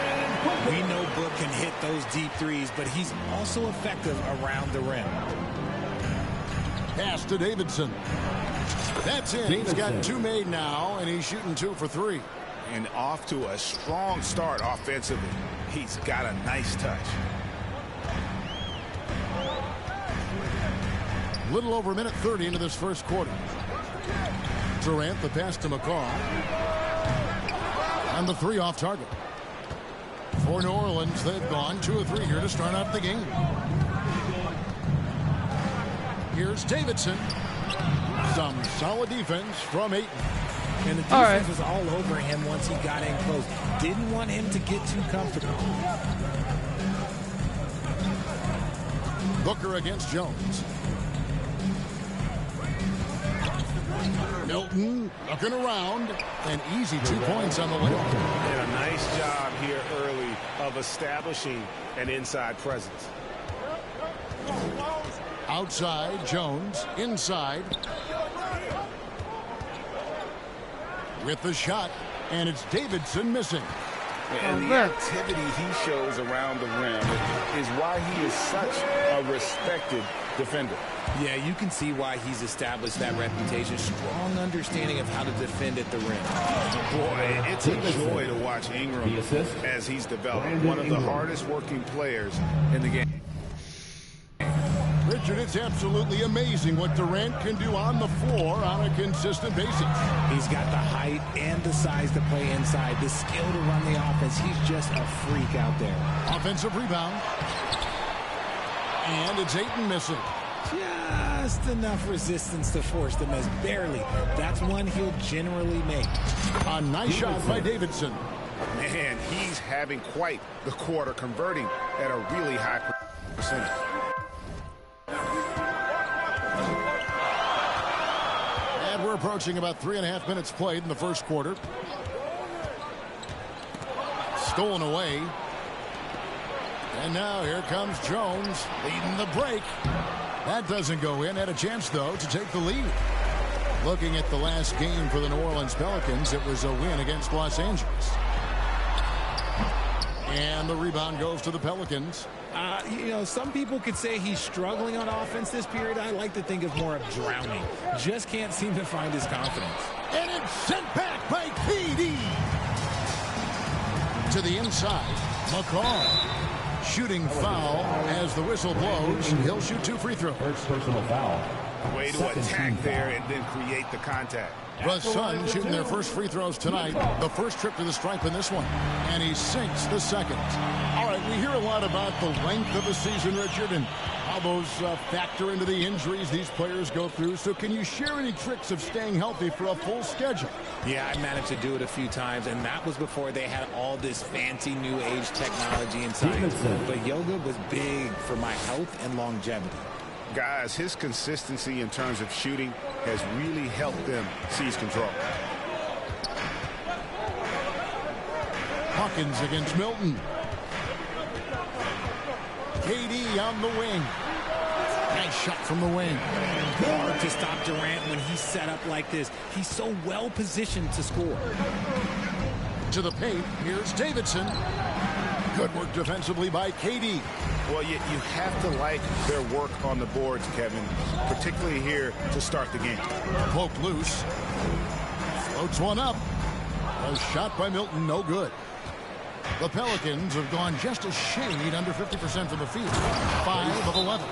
We know Book can hit those deep threes, but he's also effective around the rim. Pass to Davidson. That's it. He's got 2 made now, and he's shooting 2 for 3. And off to a strong start offensively. He's got a nice touch. Little over a minute 30 into this first quarter. Durant, the pass to McCaw. And the 3 off target. For New Orleans, they've gone 2 of 3 here to start out the game. Here's Davidson. Some solid defense from Ayton. And the defense was all over him once he got in close. Didn't want him to get too comfortable. Booker against Jones. Milton looking around. An easy 2 points on the way. And a nice job here early of establishing an inside presence. Outside, Jones. Inside. With the shot, and it's Davidson missing. And the activity he shows around the rim is why he is such a respected defender. Yeah, you can see why he's established that reputation. Strong understanding of how to defend at the rim. Boy, it's a joy to watch Ingram as he's developed. One of the hardest working players in the game. Richard, it's absolutely amazing what Durant can do on the floor on a consistent basis. He's got the height and the size to play inside, the skill to run the offense. He's just a freak out there. Offensive rebound. And it's Ayton missing. Just enough resistance to force the miss. Barely. That's one he'll generally make. A nice shot by Davidson. Man, he's having quite the quarter, converting at a really high percentage. And we're approaching about 3.5 minutes played in the first quarter. Stolen away. And now here comes Jones leading the break. That doesn't go in. Had a chance, though, to take the lead. Looking at the last game for the New Orleans Pelicans, it was a win against Los Angeles. And the rebound goes to the Pelicans. You know, some people could say he's struggling on offense this period. I like to think of more of drowning. Just can't seem to find his confidence. And it's sent back by KD. To the inside, McCall. Shooting foul as the whistle blows. He'll shoot 2 free throws. First personal foul. Way to attack there and then create the contact. The Suns shooting their first free throws tonight. The first trip to the stripe in this one. And he sinks the second. All right, we hear a lot about the length of the season, Richard, and how those factor into the injuries these players go through. So can you share any tricks of staying healthy for a full schedule? Yeah, I managed to do it a few times, and that was before they had all this fancy new age technology and science. But yoga was big for my health and longevity. Guys, his consistency in terms of shooting has really helped them seize control. Hawkins against Milton. KD on the wing. Nice shot from the wing. Hard to stop Durant when he's set up like this. He's so well positioned to score. To the paint, here's Davidson. Good work defensively by KD. Well, you have to like their work on the boards, Kevin, particularly here to start the game. Poked loose. Floats one up. A shot by Milton, no good. The Pelicans have gone just a shade under 50% from the field. 5 of 11.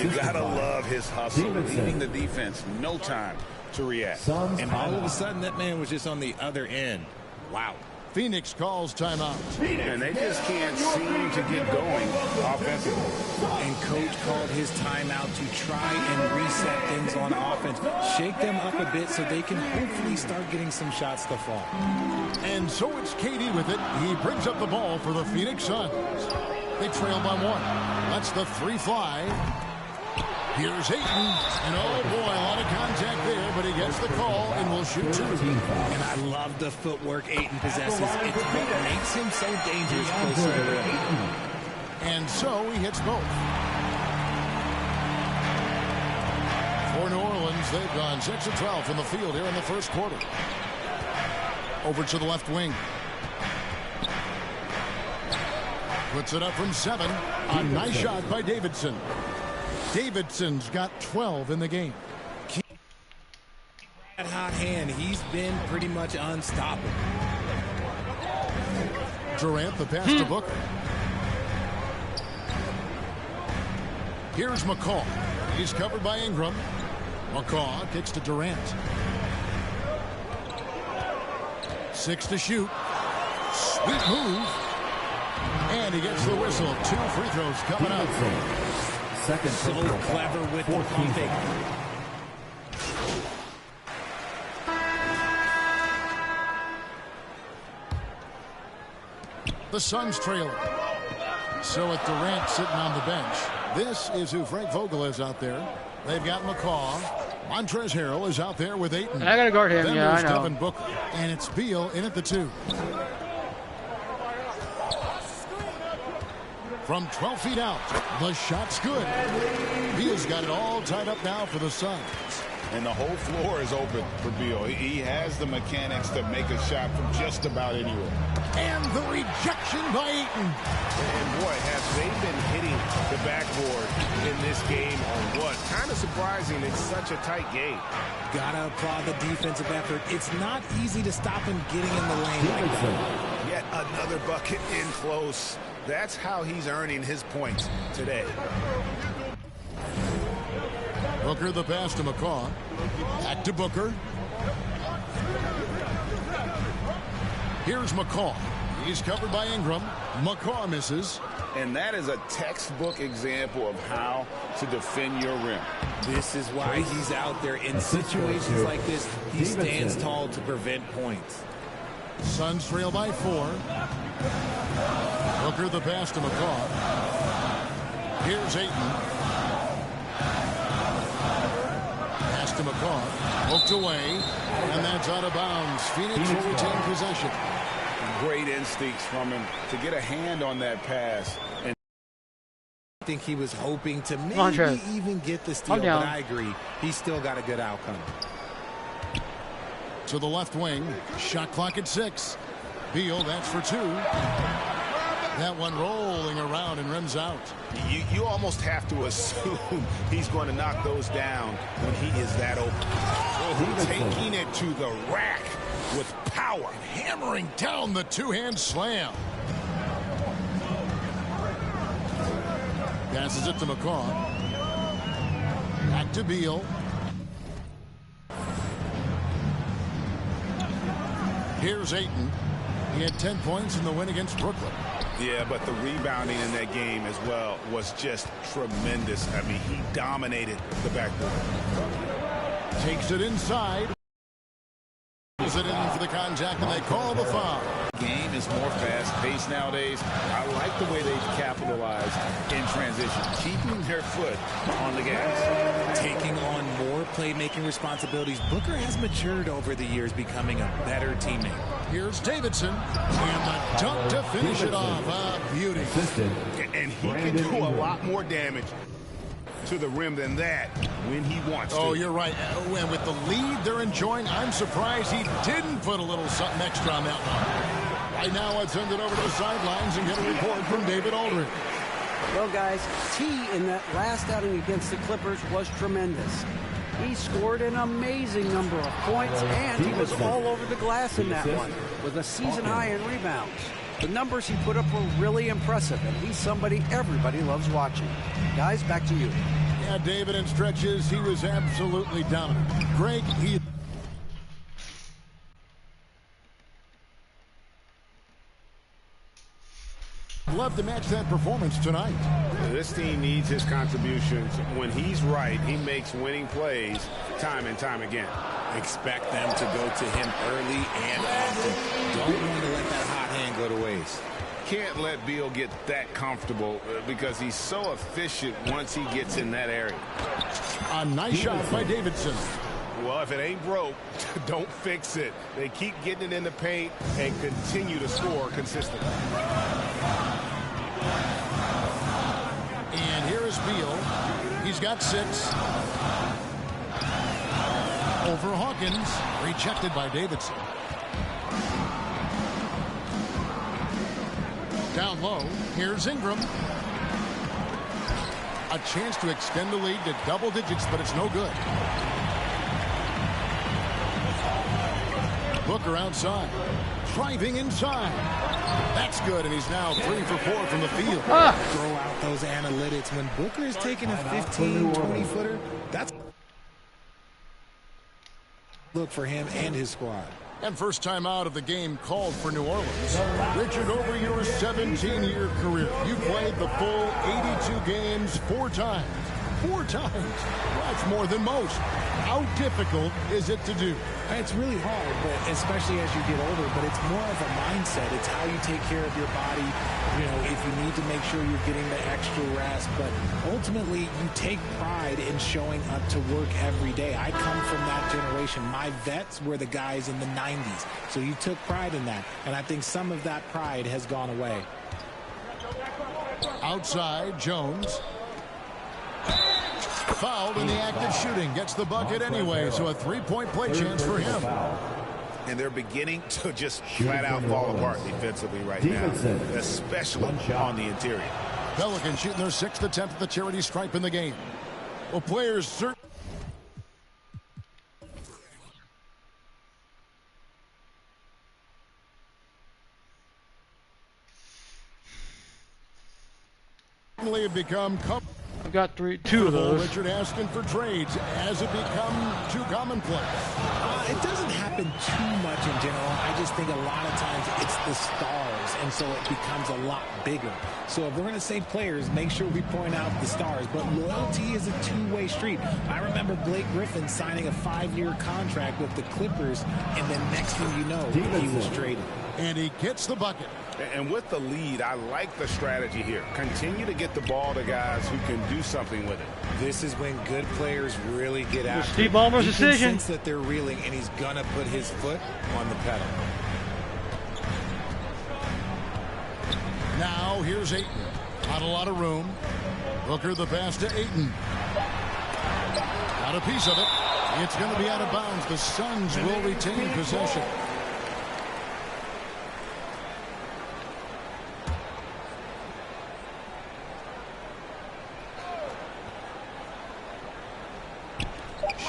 You gotta love his hustle, leading the defense, no time to react. And all of a sudden, that man was just on the other end. Wow. Phoenix calls timeout. And they just can't seem to get going offensively. And coach called his timeout to try and reset things on offense. Shake them up a bit so they can hopefully start getting some shots to fall. And so it's KD with it. He brings up the ball for the Phoenix Suns. They trail by 1. Lets the 3 fly. Here's Ayton. And oh boy, a lot of contact there, but he gets the call and will shoot 2. And I love the footwork Ayton possesses. It's what makes him so dangerous close to the rim. And so he hits both. For New Orleans, they've gone 6 of 12 from the field here in the first quarter. Over to the left wing. Puts it up from 7. A nice shot by Davidson. Davidson's got 12 in the game. That hot hand, he's been pretty much unstoppable. Durant, the pass to Booker. Here's McCall. He's covered by Ingram. McCall kicks to Durant. 6 to shoot. Sweet move. And he gets the whistle. 2 free throws coming up. Second, so clever with the pumping. The Suns trailing. So with Durant sitting on the bench, this is who Frank Vogel is out there. They've got McCaw. Montrezl Harrell is out there with Ayton. I gotta guard him. Then Yeah, I there's know. Devin Booker, and it's Beal in at the 2. From 12 feet out, the shot's good. Beal's got it all tied up now for the Suns. And the whole floor is open for Beal. He has the mechanics to make a shot from just about anywhere. And the rejection by Ayton. And boy, have they been hitting the backboard in this game or what? Kind of surprising. It's such a tight game. Gotta applaud the defensive effort. It's not easy to stop him getting in the lane like that. Yet another bucket in close. That's how he's earning his points today. Booker the pass to McCaw. Back to Booker. Here's McCaw. He's covered by Ingram. McCaw misses. And that is a textbook example of how to defend your rim. This is why he's out there in situations like this. He stands tall to prevent points. Suns trail by 4. Booker the pass to McCaw. Here's Ayton. Pass to McCaw. Poked away. And that's out of bounds. Phoenix will retain possession. Great instincts from him to get a hand on that pass. And I think he was hoping to maybe even get the steal, but I agree. He's still got a good outcome. To the left wing. Shot clock at 6. Beal, that's for 2. That one rolling around and rims out. You almost have to assume he's going to knock those down when he is that open. Oh, taking it to the rack with power. Hammering down the two-hand slam. Passes it to McCaw. Back to Beal. Here's Ayton. He had 10 points in the win against Brooklyn. Yeah, but the rebounding in that game as well was just tremendous. I mean, he dominated the backboard. Takes it inside. Pulls it in for the contact, and they call the foul. Game is more fast-paced nowadays. I like the way they've capitalized in transition, keeping their foot on the gas. Taking on more playmaking responsibilities. Booker has matured over the years, becoming a better teammate. Here's Davidson, and the dunk to finish it off. Beauty. And he can do a lot more damage to the rim than that when he wants to. Oh, you're right. And with the lead they're enjoying, I'm surprised he didn't put a little something extra on that one. Right now, let's send it over to the sidelines and get a report from David Aldridge. Well, guys, T in that last outing against the Clippers was tremendous. He scored an amazing number of points, and he was all over the glass in that one with a season high in rebounds. The numbers he put up were really impressive, and he's somebody everybody loves watching. Guys, back to you. Yeah, David, in stretches, he was absolutely dominant. Greg, he... love to match that performance tonight. This team needs his contributions. When he's right, he makes winning plays time and time again. Expect them to go to him early and often. Don't want to let that hot hand go to waste. Can't let Beal get that comfortable because he's so efficient once he gets in that area. A nice shot by Davidson. Well, if it ain't broke, don't fix it. They keep getting it in the paint and continue to score consistently. And here is Beal. He's got 6. Over Hawkins. Rejected by Davidson. Down low. Here's Ingram. A chance to extend the lead to double digits, but it's no good. Booker outside. Driving inside. That's good, and he's now 3 for 4 from the field. Throw out those analytics. When Booker is taking a 15, 20-footer, that's look for him and his squad. And first time out of the game called for New Orleans. Richard, over your 17-year career, you played the full 82 games 4 times. 4 times. That's more than most. How difficult is it to do? It's really hard, but especially as you get older, but it's more of a mindset. It's how you take care of your body. You know, if you need to make sure you're getting the extra rest, but ultimately you take pride in showing up to work every day. I come from that generation. My vets were the guys in the 90s, so you took pride in that, and I think some of that pride has gone away. Outside, Jones. Fouled in the act of shooting. Gets the bucket anyway, so a 3-point play chance for him. And they're beginning to just flat out fall apart defensively right now, especially on the interior. Pelicans shooting their 6th attempt at the charity stripe in the game. Well, players certainly have become I've got two of those. Richard asking for trades. Has it become too commonplace? It doesn't happen too much in general. I just think a lot of times it's the stars, and so it becomes a lot bigger. So if we're going to say players, make sure we point out the stars. But loyalty is a two-way street. I remember Blake Griffin signing a 5-year contract with the Clippers, and then next thing you know, he was traded. And he gets the bucket. And with the lead, I like the strategy here. Continue to get the ball to guys who can do something with it. This is when good players really get after it. Steve Ballmer's decision. He can sense that they're reeling, and he's going to put his foot on the pedal. Now here's Ayton. Not a lot of room. Booker the pass to Ayton. Got a piece of it. It's going to be out of bounds. The Suns will retain possession.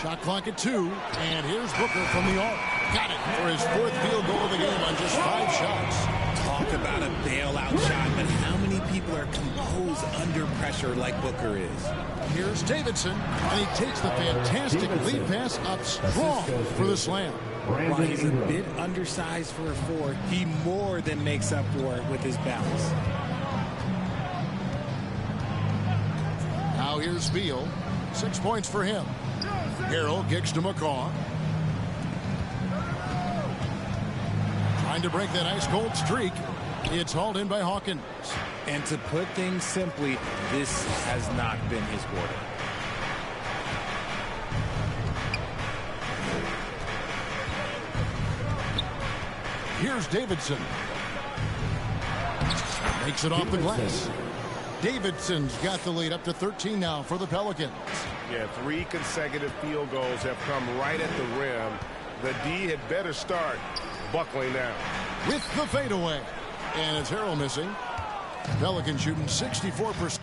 Shot clock at 2, and here's Booker from the arc. Got it for his 4th field goal of the game on just 5 shots. Talk about a bailout shot, but how many people are composed under pressure like Booker is? Here's Davidson, and he takes the fantastic lead pass up strong for the slam. While he's a bit undersized for a 4, he more than makes up for it with his bounce. Now here's Beal. 6 points for him. Harrell kicks to McCaw. Trying to break that ice-cold streak. It's hauled in by Hawkins. And to put things simply, this has not been his quarter. Here's Davidson. Makes it off the glass. Davidson's got the lead up to 13 now for the Pelicans. Yeah, 3 consecutive field goals have come right at the rim. The D had better start buckling down. With the fadeaway. And it's Harrell missing. Pelicans shooting 64%.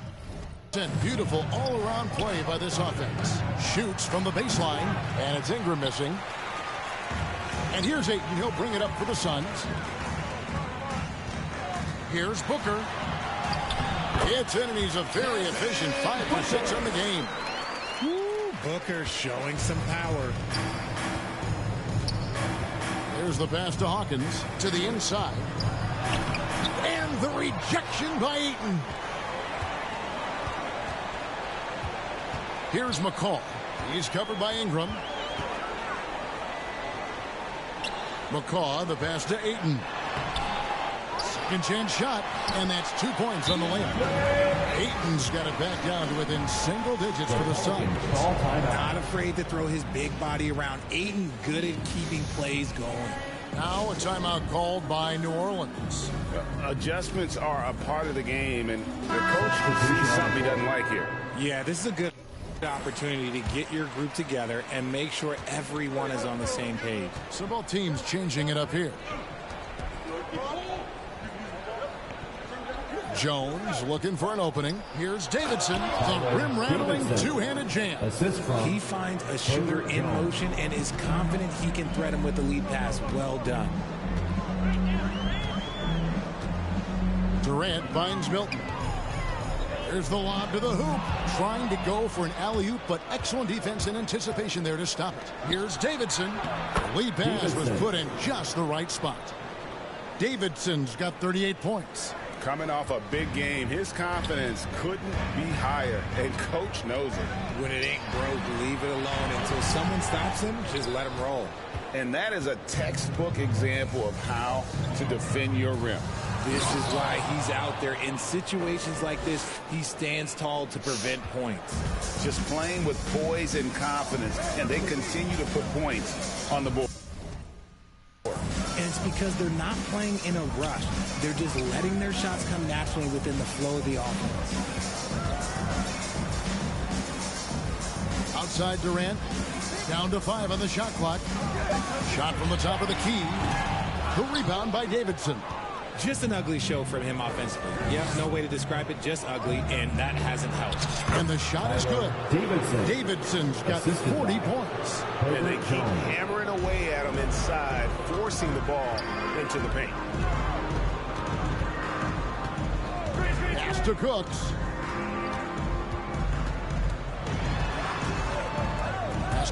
Beautiful all-around play by this offense. Shoots from the baseline. And it's Ingram missing. And here's Ayton. He'll bring it up for the Suns. Here's Booker. It's in, and he's a very efficient 5 for 6 on the game. Woo, Booker showing some power. There's the pass to Hawkins to the inside. And the rejection by Ayton. Here's McCall. He's covered by Ingram. McCaw, the pass to Ayton. Second chance shot, and that's 2 points on the layup. Ayton's got it back down to within single digits for the Suns. Not afraid to throw his big body around. Ayton good at keeping plays going. Now a timeout called by New Orleans. Adjustments are a part of the game, and the coach can see something he doesn't like here. Yeah, this is a good opportunity to get your group together and make sure everyone is on the same page. So both teams changing it up here. Jones looking for an opening. Here's Davidson, the rim-rattling two-handed jam. He finds a shooter in motion and is confident he can thread him with the lead pass. Well done. Durant finds Milton. There's the lob to the hoop. Trying to go for an alley-oop, but excellent defense and anticipation there to stop it. Here's Davidson. The lead pass was put in just the right spot. Davidson's got 38 points. Coming off a big game, his confidence couldn't be higher, and coach knows it. When it ain't broke, leave it alone until someone stops him. Just let him roll. And that is a textbook example of how to defend your rim. This is why he's out there in situations like this. He stands tall to prevent points. Just playing with poise and confidence, and they continue to put points on the board. And it's because they're not playing in a rush. They're just letting their shots come naturally within the flow of the offense. Outside Durant. Down to 5 on the shot clock. Shot from the top of the key. The rebound by Davidson. Just an ugly show from him offensively. Yep, no way to describe it, just ugly, and that hasn't helped. And the shot is good. Davidson's got 40 points. And they keep hammering away at him inside, forcing the ball into the paint. Pass to Cooks.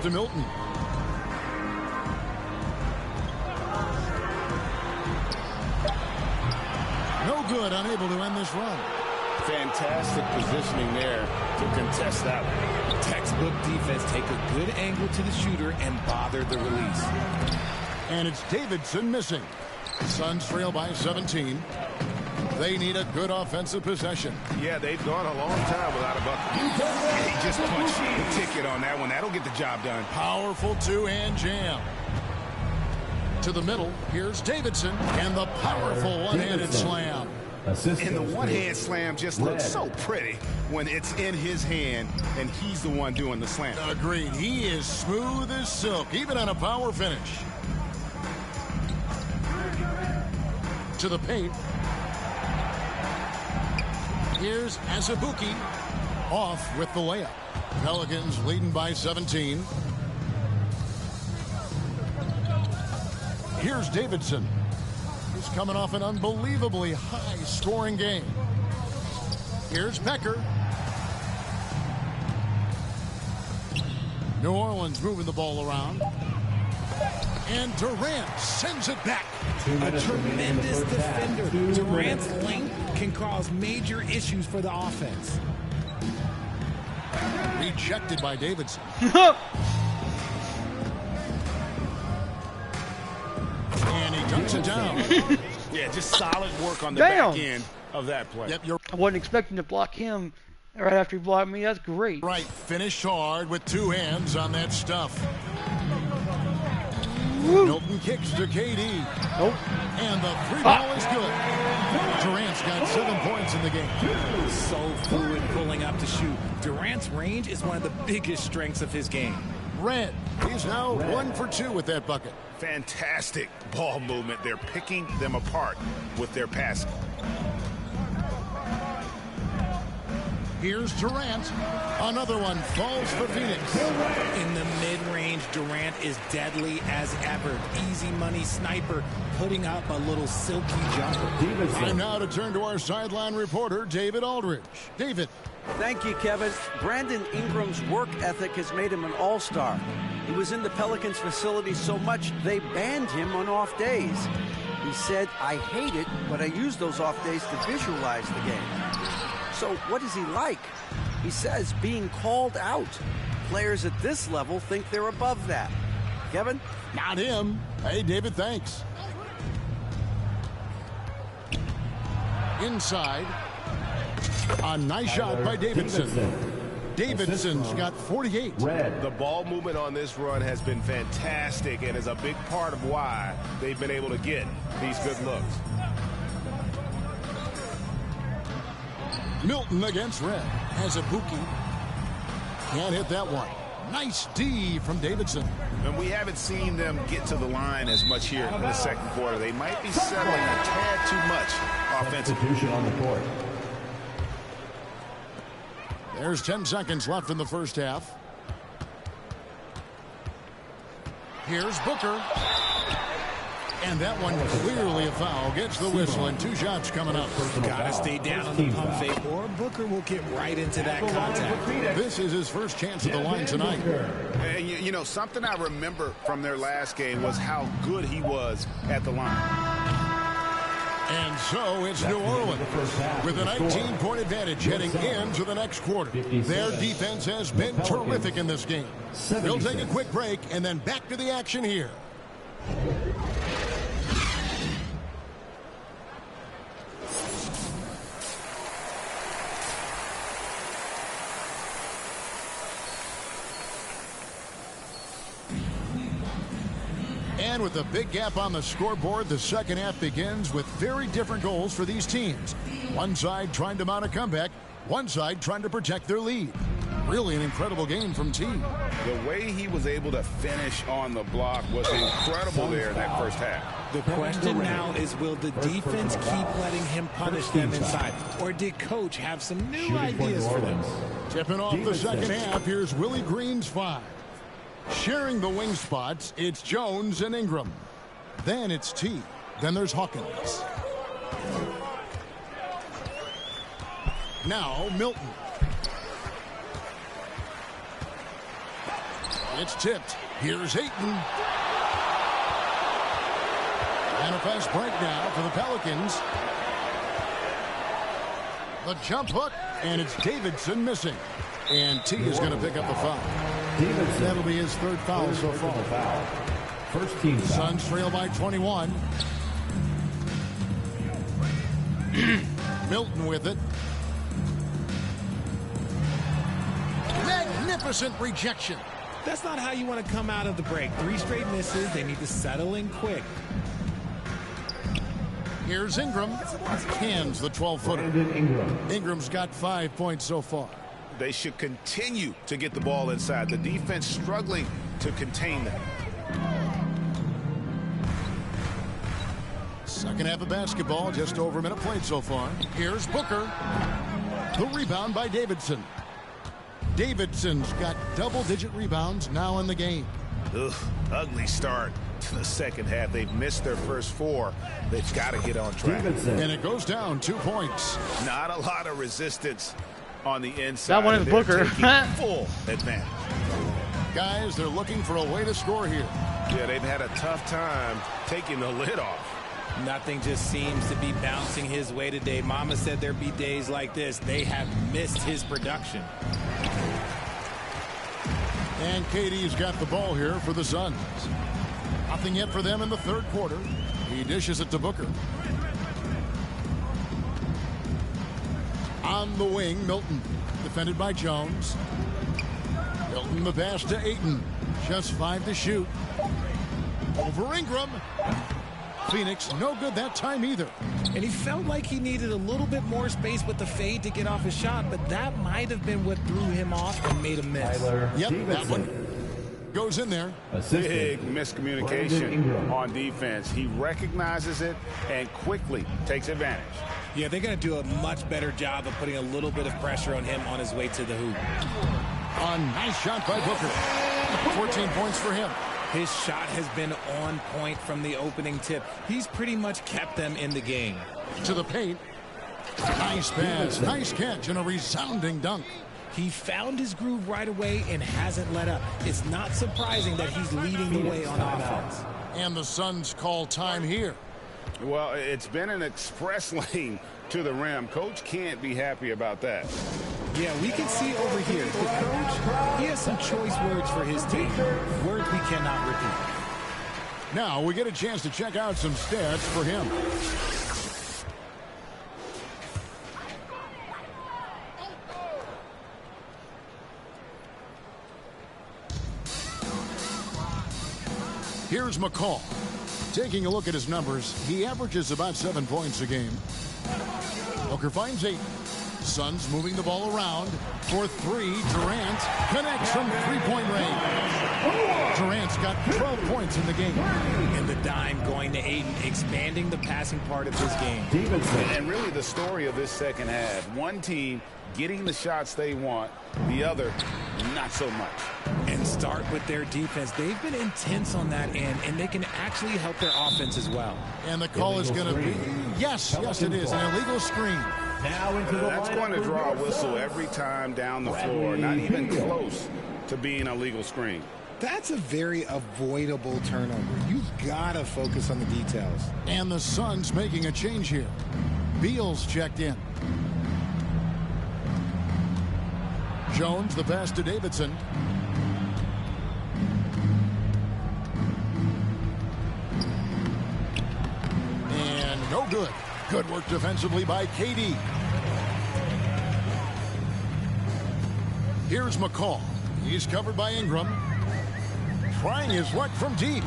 to Milton. No good, unable to end this run. Fantastic positioning there to contest that one. Textbook defense. Take a good angle to the shooter and bother the release. And it's Davidson missing. Suns trail by 17. They need a good offensive possession. Yeah, they've gone a long time without a bucket. He just punched the ticket on that one. That'll get the job done. Powerful two-hand jam. To the middle, here's Davidson, and the powerful one-handed slam. And the one-hand slam just looks so pretty when it's in his hand, and he's the one doing the slam. Agreed. He is smooth as silk, even on a power finish. To the paint. Here's Azubuike off with the layup. Pelicans leading by 17. Here's Davidson. He's coming off an unbelievably high-scoring game. Here's Becker. New Orleans moving the ball around. And Durant sends it back. A tremendous defender. Durant's length can cause major issues for the offense. Rejected by Davidson. And he dunks it down. Yeah, just solid work on the back end of that play. Yep, I wasn't expecting to block him right after he blocked me. That's great. Right, finished hard with two hands on that stuff. Woo. Milton kicks to KD. Nope. And the three ball is good. Durant's got 7 points in the game. So fluid pulling up to shoot. Durant's range is one of the biggest strengths of his game. Red. He's now 1 for 2 with that bucket. Fantastic ball movement. They're picking them apart with their passing. Here's Durant. Another one falls for Phoenix. In the mid-range, Durant is deadly as ever. Easy money sniper, putting up a little silky jumper. Time now to turn to our sideline reporter, David Aldridge. David. Thank you, Kevin. Brandon Ingram's work ethic has made him an all-star. He was in the Pelicans facility so much they banned him on off days. He said, "I hate it, but I use those off days to visualize the game." So what is he like? He says being called out. Players at this level think they're above that. Kevin? Not him. Hey, David, thanks. Inside. A nice shot by Davidson. Davidson's got 48. The ball movement on this run has been fantastic and is a big part of why they've been able to get these good looks. Milton against Red. Azubuike. Can't hit that one. Nice D from Davidson. And we haven't seen them get to the line as much here in the second quarter. They might be settling a tad too much offensively. On the court. There's 10 seconds left in the first half. Here's Booker. And that one clearly a foul. Gets the whistle and 2 shots coming up. Gotta stay down on the pump fake or Booker will get right into that contact. This is his first chance at the line tonight. And you know, something I remember from their last game was how good he was at the line. And so it's New Orleans with a 19-point advantage heading into the next quarter. Their defense has been terrific in this game. They'll take a quick break and then back to the action here. And with a big gap on the scoreboard, the second half begins with very different goals for these teams. One side trying to mount a comeback, one side trying to protect their lead. Really an incredible game from T. The way he was able to finish on the block was incredible there in that first half. The question now is, will the defense keep letting him punish them inside? Or did Coach have some new ideas for them? Tipping off the second half, here's Willie Green's 5. Sharing the wing spots, it's Jones and Ingram. Then it's T. Then there's Hawkins. Now Milton. It's tipped. Here's Ayton. And a fast break now for the Pelicans. The jump hook, and it's Davidson missing. And T is going to pick up the foul. That'll be his third foul so far. First team foul. Suns trail by 21. Milton with it. Magnificent rejection. That's not how you want to come out of the break. 3 straight misses. They need to settle in quick. Here's Ingram. Hands the 12-footer. Ingram's got 5 points so far. They should continue to get the ball inside. The defense struggling to contain them. Second half of basketball, just over a minute played so far. Here's Booker. The rebound by Davidson. Davidson's got double-digit rebounds now in the game. Ugh, ugly start to the second half. They've missed their first 4. They've got to get on track. And it goes down 2 points. Not a lot of resistance on the inside. That one is Booker. Full advantage. Guys, they're looking for a way to score here. Yeah, they've had a tough time taking the lid off. Nothing just seems to be bouncing his way today. Mama said there'd be days like this. They have missed his production. And KD's got the ball here for the Suns. Nothing yet for them in the third quarter. He dishes it to Booker. On the wing, Milton. Defended by Jones. Milton the pass to Ayton. Just 5 to shoot. Over Ingram. Phoenix no good that time either. And he felt like he needed a little bit more space with the fade to get off his shot, but that might have been what threw him off and made him miss. Yep, that one goes in there. Big miscommunication on defense. He recognizes it and quickly takes advantage. Yeah, they're going to do a much better job of putting a little bit of pressure on him on his way to the hoop. A nice shot by Booker. 14 points for him. His shot has been on point from the opening tip. He's pretty much kept them in the game. To the paint. Nice pass, nice catch, and a resounding dunk. He found his groove right away and hasn't let up. It's not surprising that he's leading the way on offense. And the Suns call time here. Well, it's been an express lane to the rim. Coach can't be happy about that. Yeah, we can see over here, the coach, he has some choice words for his team. Words we cannot repeat. Now we get a chance to check out some stats for him. Here's McCall. Taking a look at his numbers, he averages about 7 points a game. Booker finds 8. Suns moving the ball around for 3. Durant connects from 3-point range. Durant's got 12 points in the game. And the dime going to Ayton, expanding the passing part of his game. And really the story of this second half. One team getting the shots they want, the other not so much. And start with their defense. They've been intense on that end, and they can actually help their offense as well. And the call is going to be, yes, it is, an illegal screen. Now into the That's going to draw a whistle every time down the floor. Not even close to being a legal screen. That's a very avoidable turnover. You've got to focus on the details. And the Suns making a change here. Beal's checked in. Jones, the pass to Davidson. And no good. Good work defensively by KD. Here's McCall. He's covered by Ingram. Trying his luck from deep.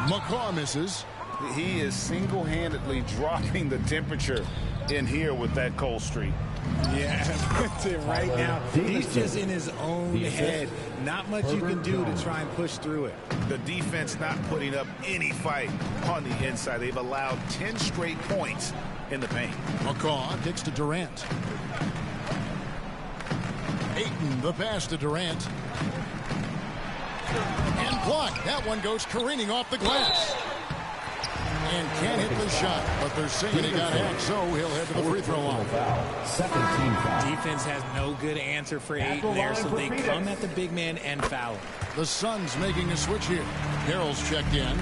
McCall misses. He is single-handedly dropping the temperature in here with that cold streak. Yeah, right now, he's just in his own head. Not much you can do to try and push through it. The defense not putting up any fight on the inside. They've allowed 10 straight points in the paint. McCaw kicks to Durant. Ayton, the pass to Durant. And blocked. That one goes careening off the glass. And can't hit the shot, but they're saying he got hacked, so he'll head to the free throw line. Second team foul. Defense has no good answer for Ayton there, so they come at the big man and foul. The Suns making a switch here. Harrell's checked in.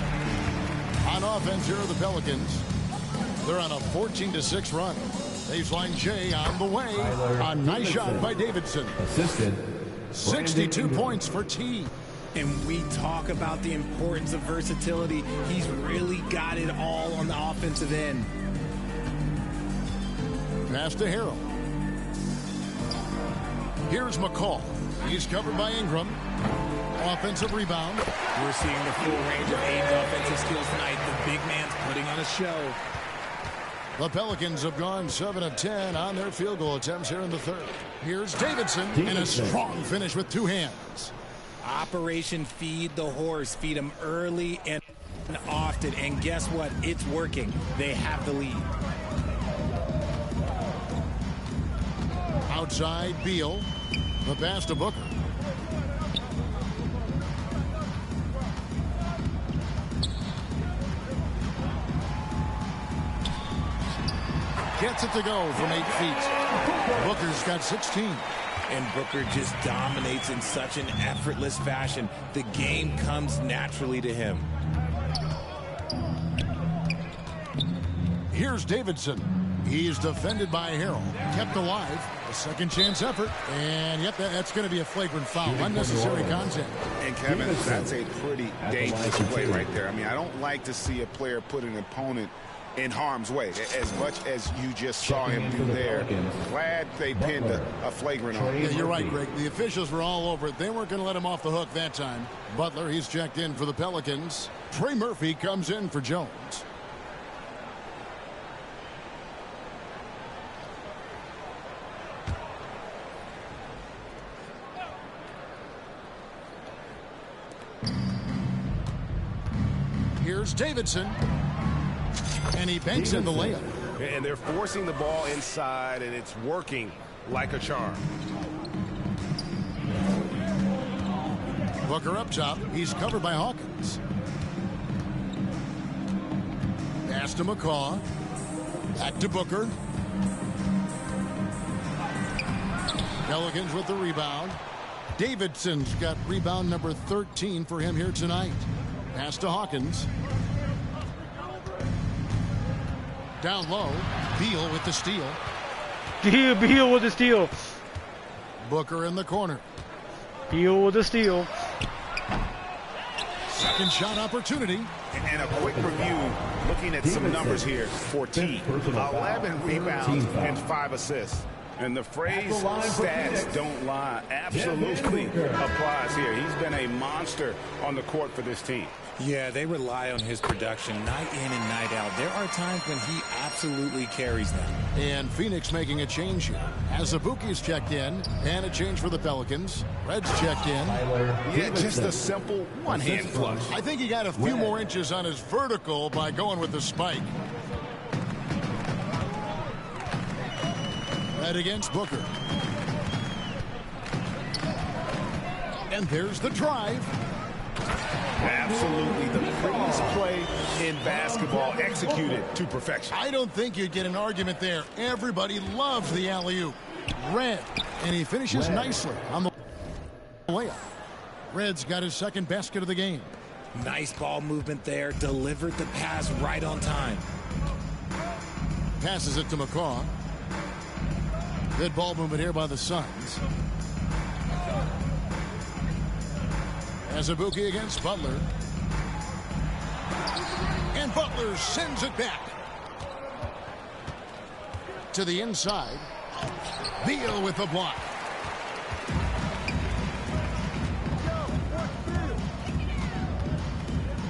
On offense here are the Pelicans. They're on a 14-6 run. Baseline J on the way. A nice shot by Davidson. Assisted. 62 points for T. And we talk about the importance of versatility. He's really got it all on the offensive end. Pass to Harrell. Here's McCall. He's covered by Ingram. Offensive rebound. We're seeing the full range of Ayton's offensive skills tonight. The big man's putting on a show. The Pelicans have gone 7 of 10 on their field goal attempts here in the third. Here's Davidson and a strong finish with two hands. Operation Feed the Horse. Feed him early and often. And guess what? It's working. They have the lead. Outside, Beal. The pass to Booker. Gets it to go from 8 feet. Booker's got 16. And Booker just dominates in such an effortless fashion. The game comes naturally to him. Here's Davidson. He's defended by Harrell. Kept alive. A second chance effort. And yep, that's going to be a flagrant foul. Unnecessary contact. And Kevin, that's a pretty dangerous play right there. I mean, I don't like to see a player put an opponent in harm's way, as much as you just saw him do there. Glad they pinned a flagrant on him. Yeah, you're right, Greg. The officials were all over it. They weren't going to let him off the hook that time. Butler, he's checked in for the Pelicans. Trey Murphy comes in for Jones. Here's Davidson. And he banks in the layup. And they're forcing the ball inside, and it's working like a charm. Booker up top. He's covered by Hawkins. Pass to McCaw. Back to Booker. Pelicans with the rebound. Davidson's got rebound number 13 for him here tonight. Pass to Hawkins. Down low. Beal with the steal. Beal with the steal. Booker in the corner. Beal with the steal. Second shot opportunity. And a quick review, looking at some numbers here for T. 11 rebounds and 5 assists. And the phrase stats don't lie absolutely applies here. He's been a monster on the court for this team. Yeah, they rely on his production night in and night out. There are times when he absolutely carries them. And Phoenix making a change here. Azubuike's checked in, and a change for the Pelicans. Red's checked in. Yeah, just a simple one-hand flush. I think he got a few more inches on his vertical by going with the spike. Red against Booker. And there's the drive. Absolutely the prettiest play in basketball, executed to perfection. I don't think you'd get an argument there. Everybody loves the alley-oop. Red, and he finishes nicely on the layup. Red's got his second basket of the game. Nice ball movement there. Delivered the pass right on time. Passes it to McCaw. Good ball movement here by the Suns. Azubuike against Butler. And Butler sends it back. To the inside. Beal with the block.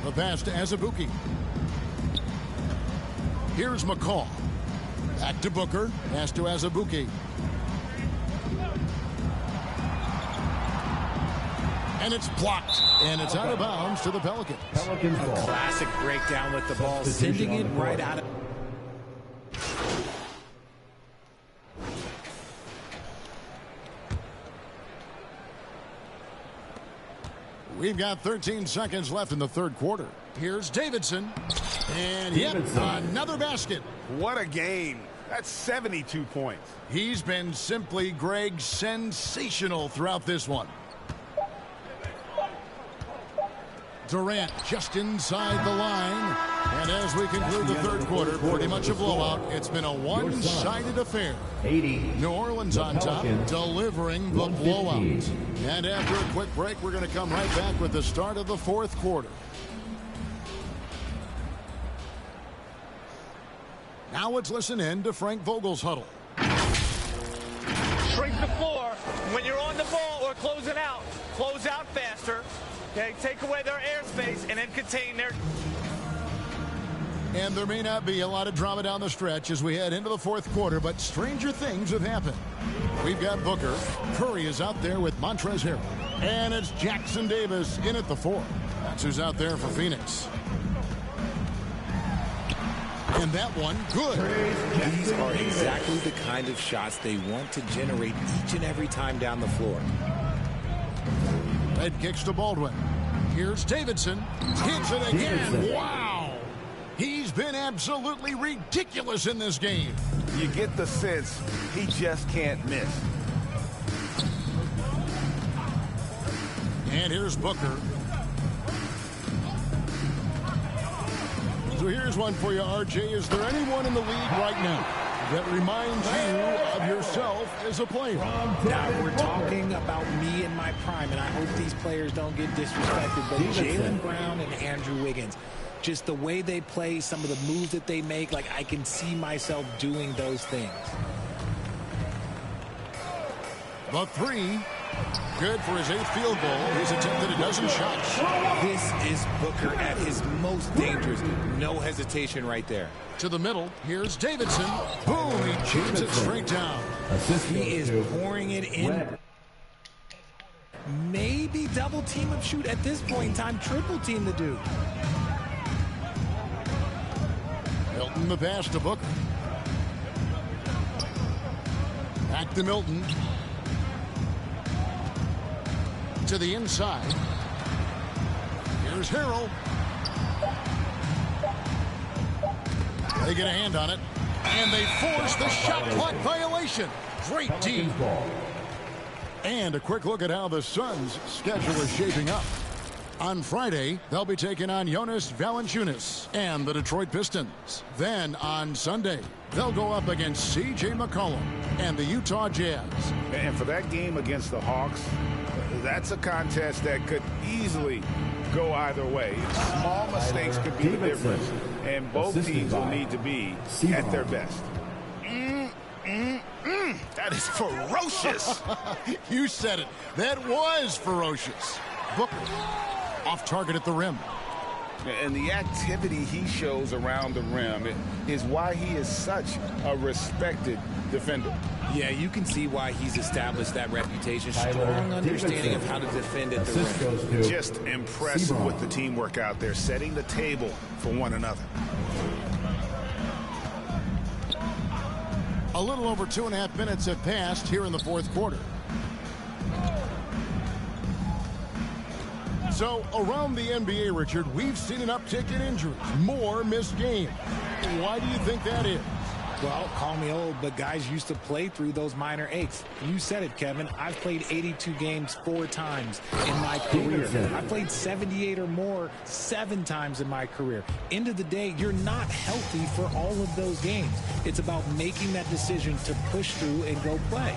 The pass to Azubuike. Here's McCaw. Back to Booker. Pass to Azubuike. And it's blocked. And it's out of bounds to the Pelicans. Pelicans ball. Classic breakdown with the ball, sending it right out of... We've got 13 seconds left in the third quarter. Here's Davidson. And yep, another basket. What a game. That's 72 points. He's been simply, Greg, sensational throughout this one. Durant just inside the line. And as we conclude the third quarter, pretty much a blowout. It's been a one-sided affair. New Orleans on top, delivering the blowout. And after a quick break, we're going to come right back with the start of the fourth quarter. Now let's listen in to Frank Vogel's huddle. Shrink the floor. When you're on the ball or closing out, close out faster. Okay, take away their airspace and then contain their... And there may not be a lot of drama down the stretch as we head into the fourth quarter, but stranger things have happened. We've got Booker. Curry is out there with Montrezl Harrell. And it's Jackson Davis in at the 4. That's who's out there for Phoenix. And that one, good. These are exactly the kind of shots they want to generate each and every time down the floor. Head kicks to Baldwin. Here's Davidson. Hits it again. Wow. He's been absolutely ridiculous in this game. You get the sense he just can't miss. And here's Booker. So here's one for you, RJ. Is there anyone in the league right now that reminds you of yourself as a player? Now, we're talking about me in my prime, and I hope these players don't get disrespected, but Jaylen Brown and Andrew Wiggins, just the way they play, some of the moves that they make, like I can see myself doing those things. The 3. Good for his 8th field goal. He's attempted a dozen shots. This is Booker at his most dangerous. No hesitation right there. To the middle. Here's Davidson. Boom. He jams it straight down. He is pouring it in. Maybe double team him, shoot at this point in time. Triple team the dude. Milton the pass to Booker. Back to Milton. To the inside. Here's Harrell. They get a hand on it. And they force the shot clock violation. Great team. And a quick look at how the Suns' schedule is shaping up. On Friday, they'll be taking on Jonas Valanciunas and the Detroit Pistons. Then on Sunday, they'll go up against C.J. McCollum and the Utah Jazz. And for that game against the Hawks, that's a contest that could easily go either way. Small mistakes could be the difference, and both teams will need to be at their best. That is ferocious. You said it. That was ferocious. Booker off target at the rim. And the activity he shows around the rim is why he is such a respected defender. Yeah, you can see why he's established that reputation. Strong understanding of how to defend at the rim. Just impressive with the teamwork out there, setting the table for one another. A little over 2.5 minutes have passed here in the fourth quarter. So around the NBA, Richard, we've seen an uptick in injuries, more missed games. Why do you think that is? Well, call me old, but guys used to play through those minor aches. You said it, Kevin. I've played 82 games 4 times in my career. I played 78 or more 7 times in my career. End of the day, you're not healthy for all of those games. It's about making that decision to push through and go play.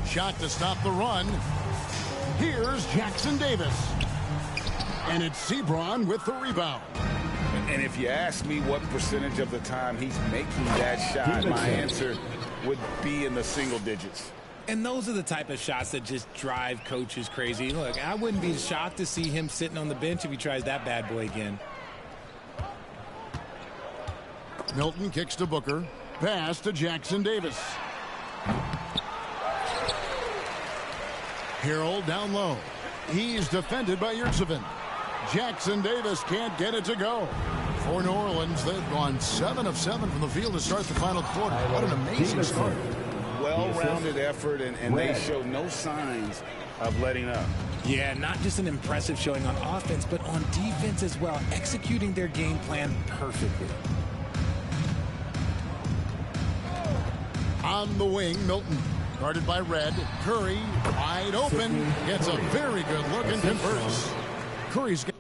Shot to stop the run. Here's Jackson Davis. And it's Sebron with the rebound. And if you ask me what percentage of the time he's making that shot, my answer would be in the single digits. And those are the type of shots that just drive coaches crazy. Look, I wouldn't be shocked to see him sitting on the bench if he tries that bad boy again. Milton kicks to Booker. Pass to Jackson Davis. Harrell down low. He's defended by Yurtseven. Jackson Davis can't get it to go. For New Orleans, they've gone 7 of 7 from the field to start the final quarter. What an amazing start. Well-rounded effort, and they show no signs of letting up. Yeah, not just an impressive showing on offense, but on defense as well, executing their game plan perfectly. On the wing, Milton. Guarded by Red. Curry, wide open. Gets a very good look and converts. Curry's got...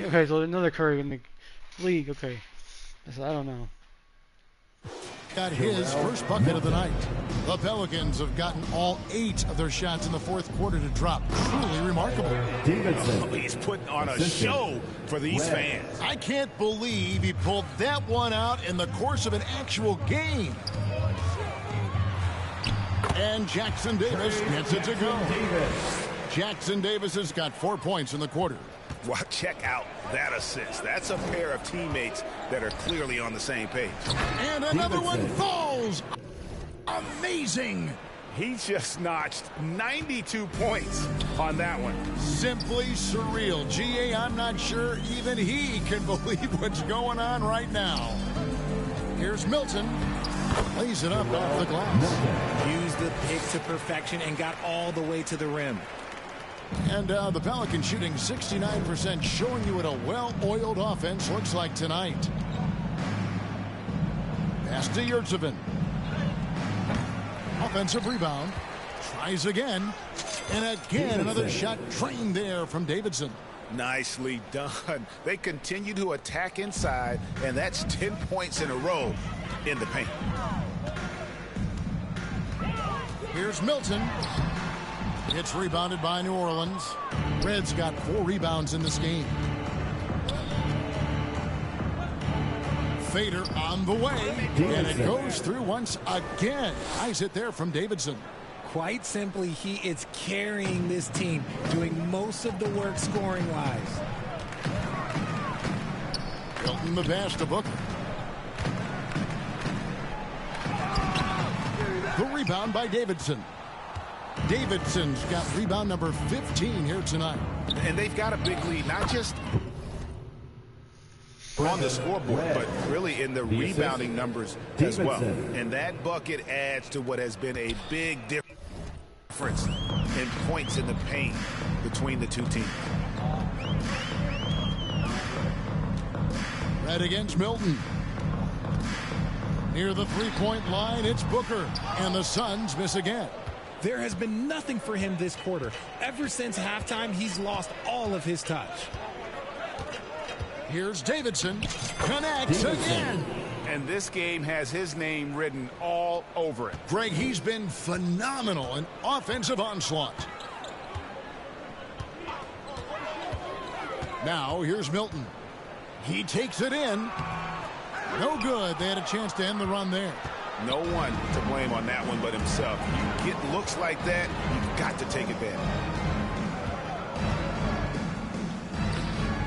Okay, so another Curry in the league. Okay, so I don't know. Got his first bucket of the night. The Pelicans have gotten all 8 of their shots in the fourth quarter to drop. Truly remarkable. He's putting on a show for these fans. I can't believe he pulled that one out in the course of an actual game. And Jackson Davis gets it to go. Jackson Davis has got 4 points in the quarter. Well, check out that assist. That's a pair of teammates that are clearly on the same page. And another one falls. Amazing. He just notched 92 points on that one. Simply surreal. GA, I'm not sure even he can believe what's going on right now. Here's Milton. Lays it up off the glass. Used the pick to perfection and got all the way to the rim. And the Pelicans shooting 69%, showing you what a well-oiled offense looks like tonight. Pass to Yurtsevin. Offensive rebound. Tries again. And again, another shot trained there from Davidson. Nicely done. They continue to attack inside, and that's 10 points in a row in the paint. Here's Milton. It's rebounded by New Orleans. Reds got 4 rebounds in this game. Fader on the way. And it goes through once again. Eyes it there from Davidson. Quite simply, he is carrying this team, doing most of the work scoring-wise. Milton the pass to Booker. The rebound by Davidson. Davidson's got rebound number 15 here tonight. And they've got a big lead, not just on the scoreboard, but really in the rebounding numbers as well. And that bucket adds to what has been a big difference in points in the paint between the two teams. Red against Milton. Near the three-point line, it's Booker. And the Suns miss again. There has been nothing for him this quarter. Ever since halftime, he's lost all of his touch. Here's Davidson. Connects again. And this game has his name written all over it. Greg, he's been phenomenal in offensive onslaught. Now, here's Milton. He takes it in. No good. They had a chance to end the run there. No one to blame on that one but himself. You get looks like that, you've got to take advantage.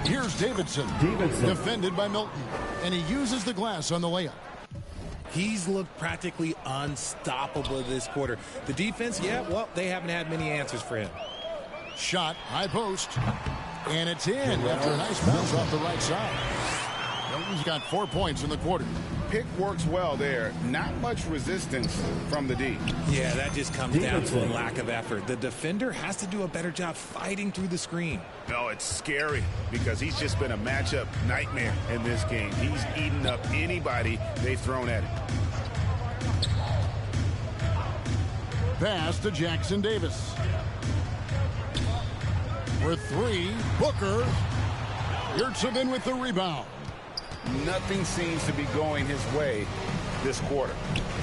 Here's Davidson. Defended by Milton. And he uses the glass on the layup. He's looked practically unstoppable this quarter. The defense, yeah, well, they haven't had many answers for him. Shot, high post. And it's in after a nice bounce off the right side. Milton's got 4 points in the quarter. Pick works well there. Not much resistance from the D. Yeah, that just comes down to a lack of effort. The defender has to do a better job fighting through the screen. No, it's scary because he's just been a matchup nightmare in this game. He's eaten up anybody they've thrown at him. Pass to Jackson Davis. For 3, Booker. Yurtsevin with the rebound. Nothing seems to be going his way this quarter.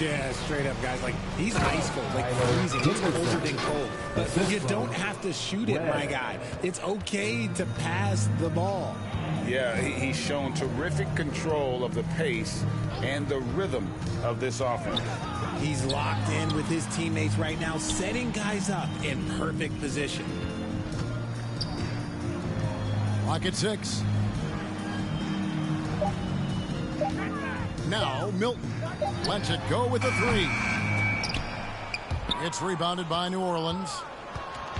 Yeah, straight up, guys. Like, he's ice cold, like freezing. He's colder than cold. But you don't have to shoot it, my guy. It's okay to pass the ball. Yeah, he's shown terrific control of the pace and the rhythm of this offense. He's locked in with his teammates right now, setting guys up in perfect position. Lock at 6. Now Milton lets it go with a 3. It's rebounded by New Orleans.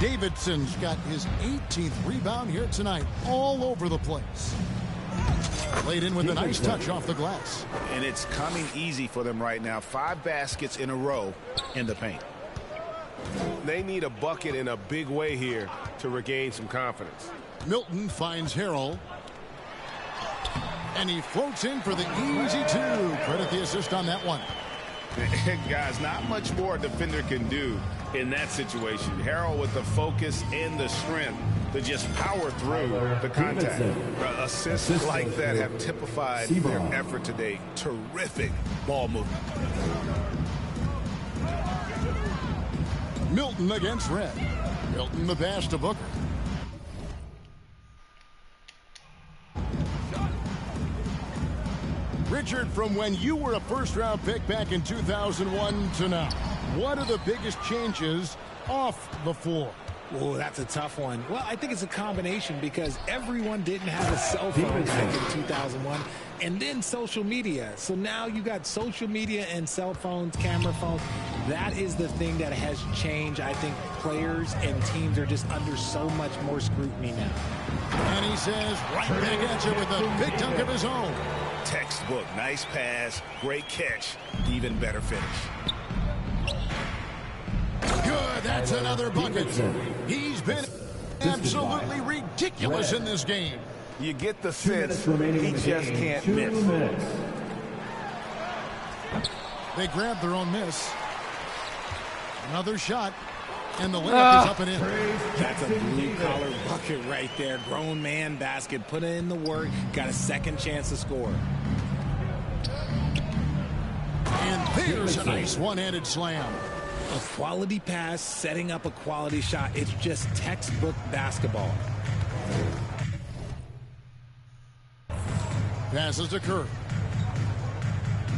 Davidson's got his 18th rebound here tonight, all over the place. Laid in with a nice touch off the glass. And it's coming easy for them right now. 5 baskets in a row in the paint. They need a bucket in a big way here to regain some confidence. Milton finds Harrell. And he floats in for the easy 2. Credit the assist on that one. Guys, not much more a defender can do in that situation. Harrell with the focus and the strength to just power through the contact. Assists like that have typified their effort today. Terrific ball movement. Milton against Red. Milton the pass to Booker. Richard, from when you were a first-round pick back in 2001 to now, what are the biggest changes off the floor? Oh, that's a tough one. Well, I think it's a combination because everyone didn't have a cell phone back in 2001 and then social media. So now you got social media and cell phones, camera phones. That is the thing that has changed. I think players and teams are just under so much more scrutiny now. And he says right back at you with a big dunk of his own. Textbook. Nice pass. Great catch. Even better finish. Good. That's another bucket. He's been absolutely ridiculous in this game. You get the sense he just can't miss. They grab their own miss. Another shot. And the layup is up and in. That's a blue-collar bucket right there. Grown man basket. Put in the work. Got a second chance to score. And there's a nice one-handed slam. A quality pass, setting up a quality shot. It's just textbook basketball. Passes to Curry.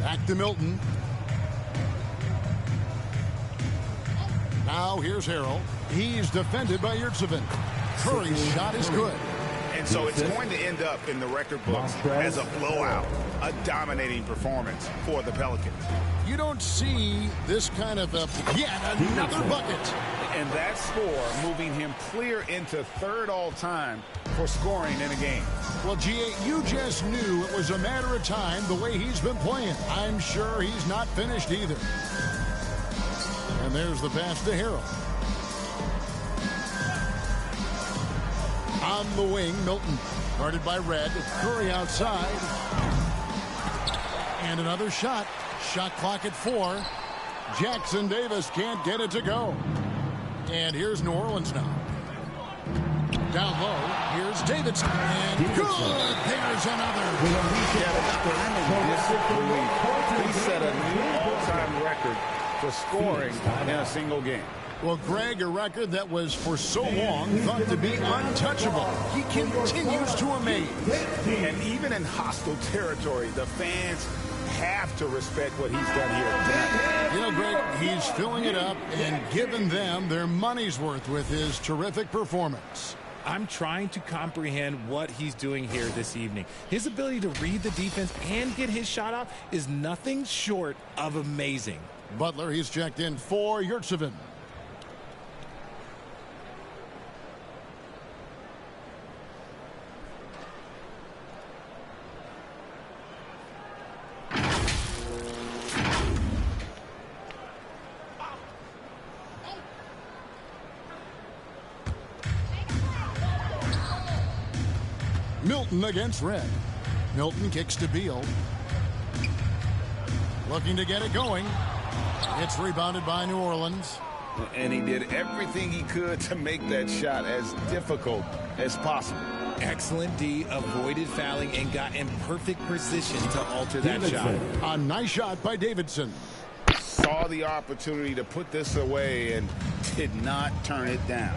Back to Milton. Now here's Harrell. He's defended by Yurtseven. Curry's shot is good. And so it's going to end up in the record books as a blowout, a dominating performance for the Pelicans. You don't see this kind of yet another bucket. And that score moving him clear into third all-time for scoring in a game. Well, G.A., you just knew it was a matter of time the way he's been playing. I'm sure he's not finished either. And there's the pass to Harrell. On the wing, Milton. Guarded by Red. Curry outside. And another shot. Shot clock at 4. Jackson Davis can't get it to go. And here's New Orleans now. Down low. Here's Davidson. And good. There's another. He set a new all-time record for scoring in a single game. Well, Greg, a record that was for so long thought to be untouchable. He continues to amaze. And even in hostile territory, the fans have to respect what he's done here. You know, Greg, he's filling it up and giving them their money's worth with his terrific performance. I'm trying to comprehend what he's doing here this evening. His ability to read the defense and get his shot off is nothing short of amazing. Butler, he's checked in for Yurtseven. Milton against Red. Milton kicks to Beal. Looking to get it going. It's rebounded by New Orleans. And he did everything he could to make that shot as difficult as possible. Excellent D, avoided fouling and got in perfect position to alter that shot. A nice shot by Davidson. Saw the opportunity to put this away and did not turn it down.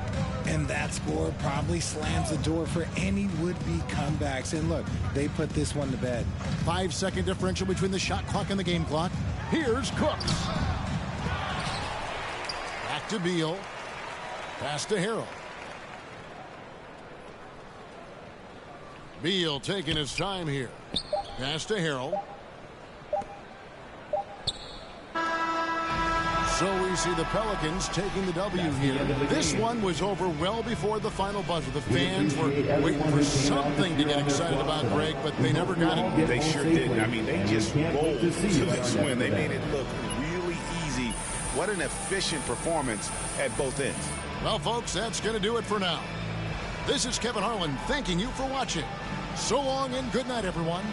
And that score probably slams the door for any would-be comebacks. And look, they put this one to bed. 5-second differential between the shot clock and the game clock. Here's Cooks. Back to Beal. Pass to Harrell. Beal taking his time here. Pass to Harrell. So we see the Pelicans taking the W here. This one was over well before the final buzzer. The fans were waiting for something to get excited about, Greg, but they never got it. They sure didn't. I mean, they just rolled to this win. They made it look really easy. What an efficient performance at both ends. Well, folks, that's going to do it for now. This is Kevin Harlan thanking you for watching. So long and good night, everyone.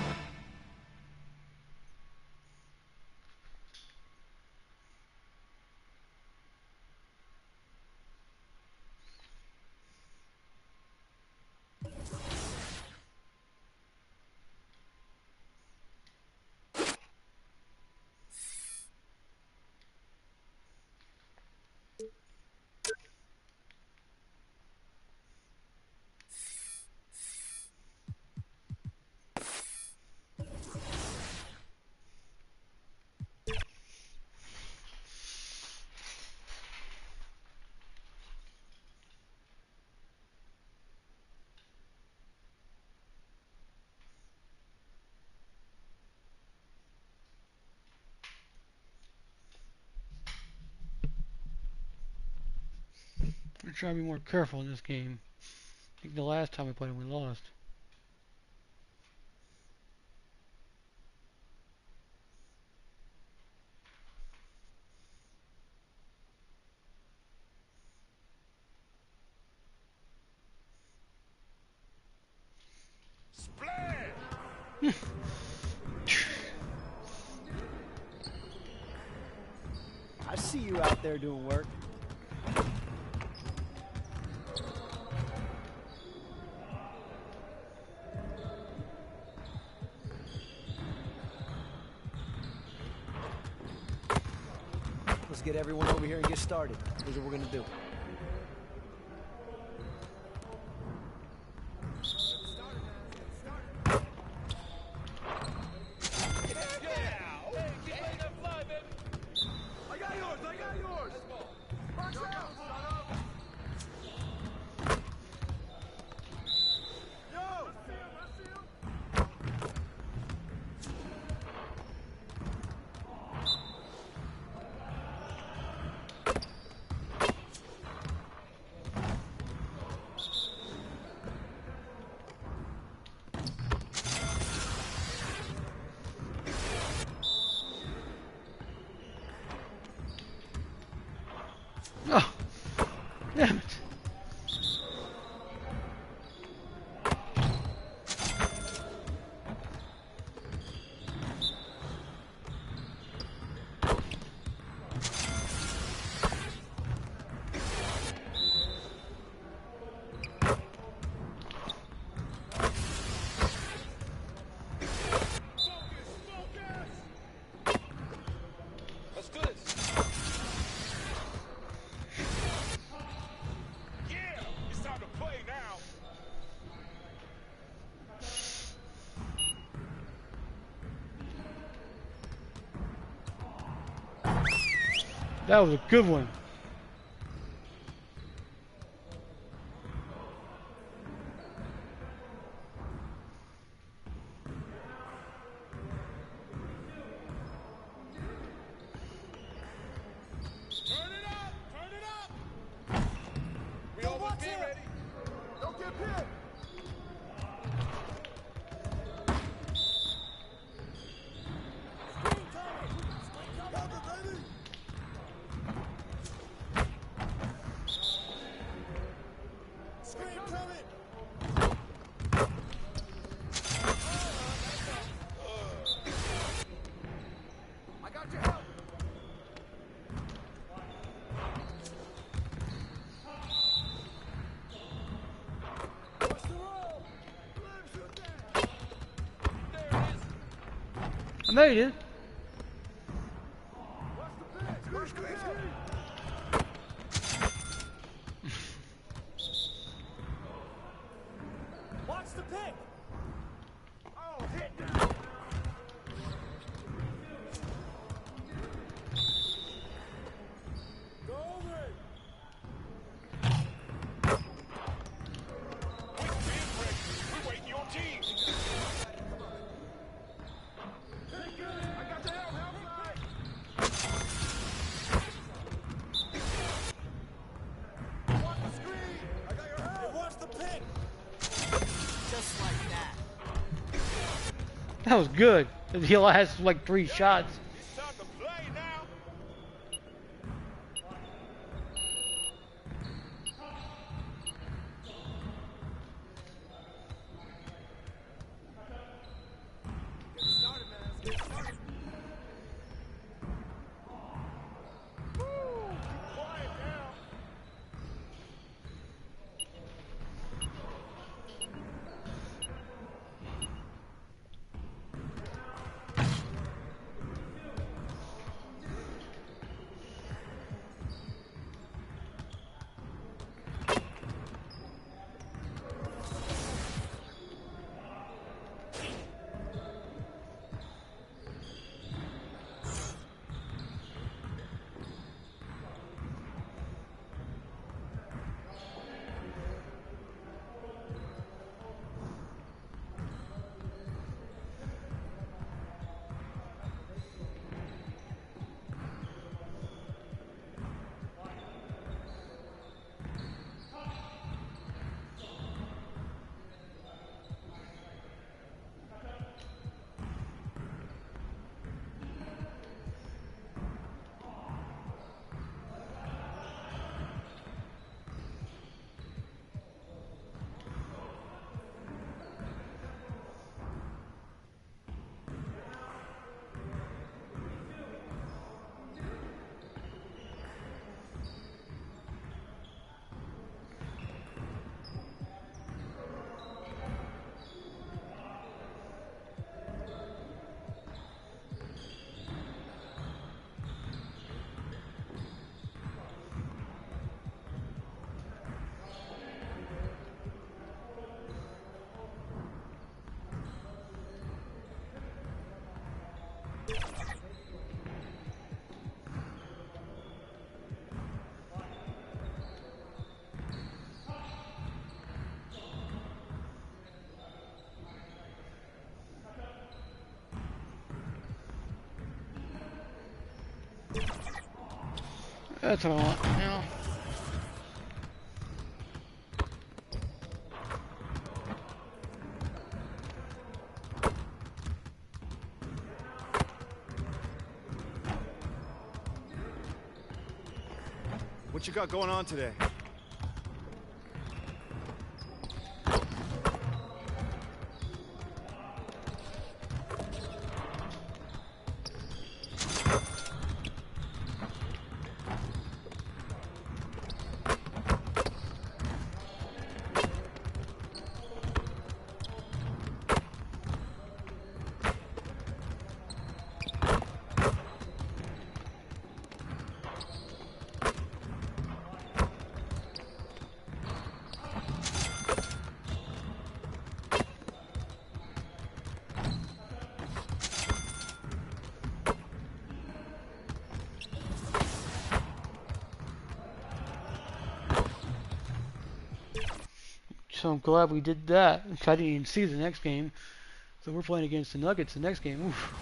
We're trying to be more careful in this game. I think the last time we played him, we lost. I see you out there doing work. Let's get everyone over here and get started. Here's what we're gonna do. Oh, damn it. That was a good one. I made it. Watch the pick. Oh, hit now. Go over it. We're waiting your team. I got the help outside. That was good. He has like 3 shots. That's what I want now. What you got going on today? So I'm glad we did that. I didn't even see the next game. So we're playing against the Nuggets the next game. Oof.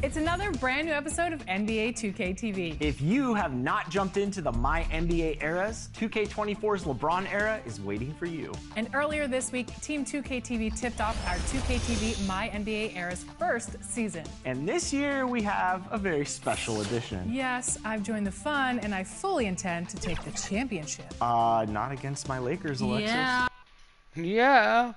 It's another brand new episode of NBA 2K If you have not jumped into the My NBA eras, 2K24's LeBron era is waiting for you. And earlier this week, Team 2K tipped off our 2K My NBA era's first season. And this year we have a very special edition. Yes, I've joined the fun, and I fully intend to take the championship. Not against my Lakers, Alexis. Yeah.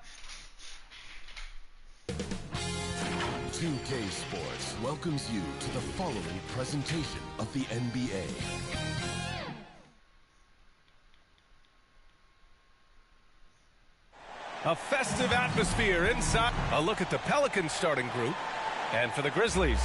2K Sports welcomes you to the following presentation of the NBA. A festive atmosphere inside. A look at the Pelicans starting group. And for the Grizzlies,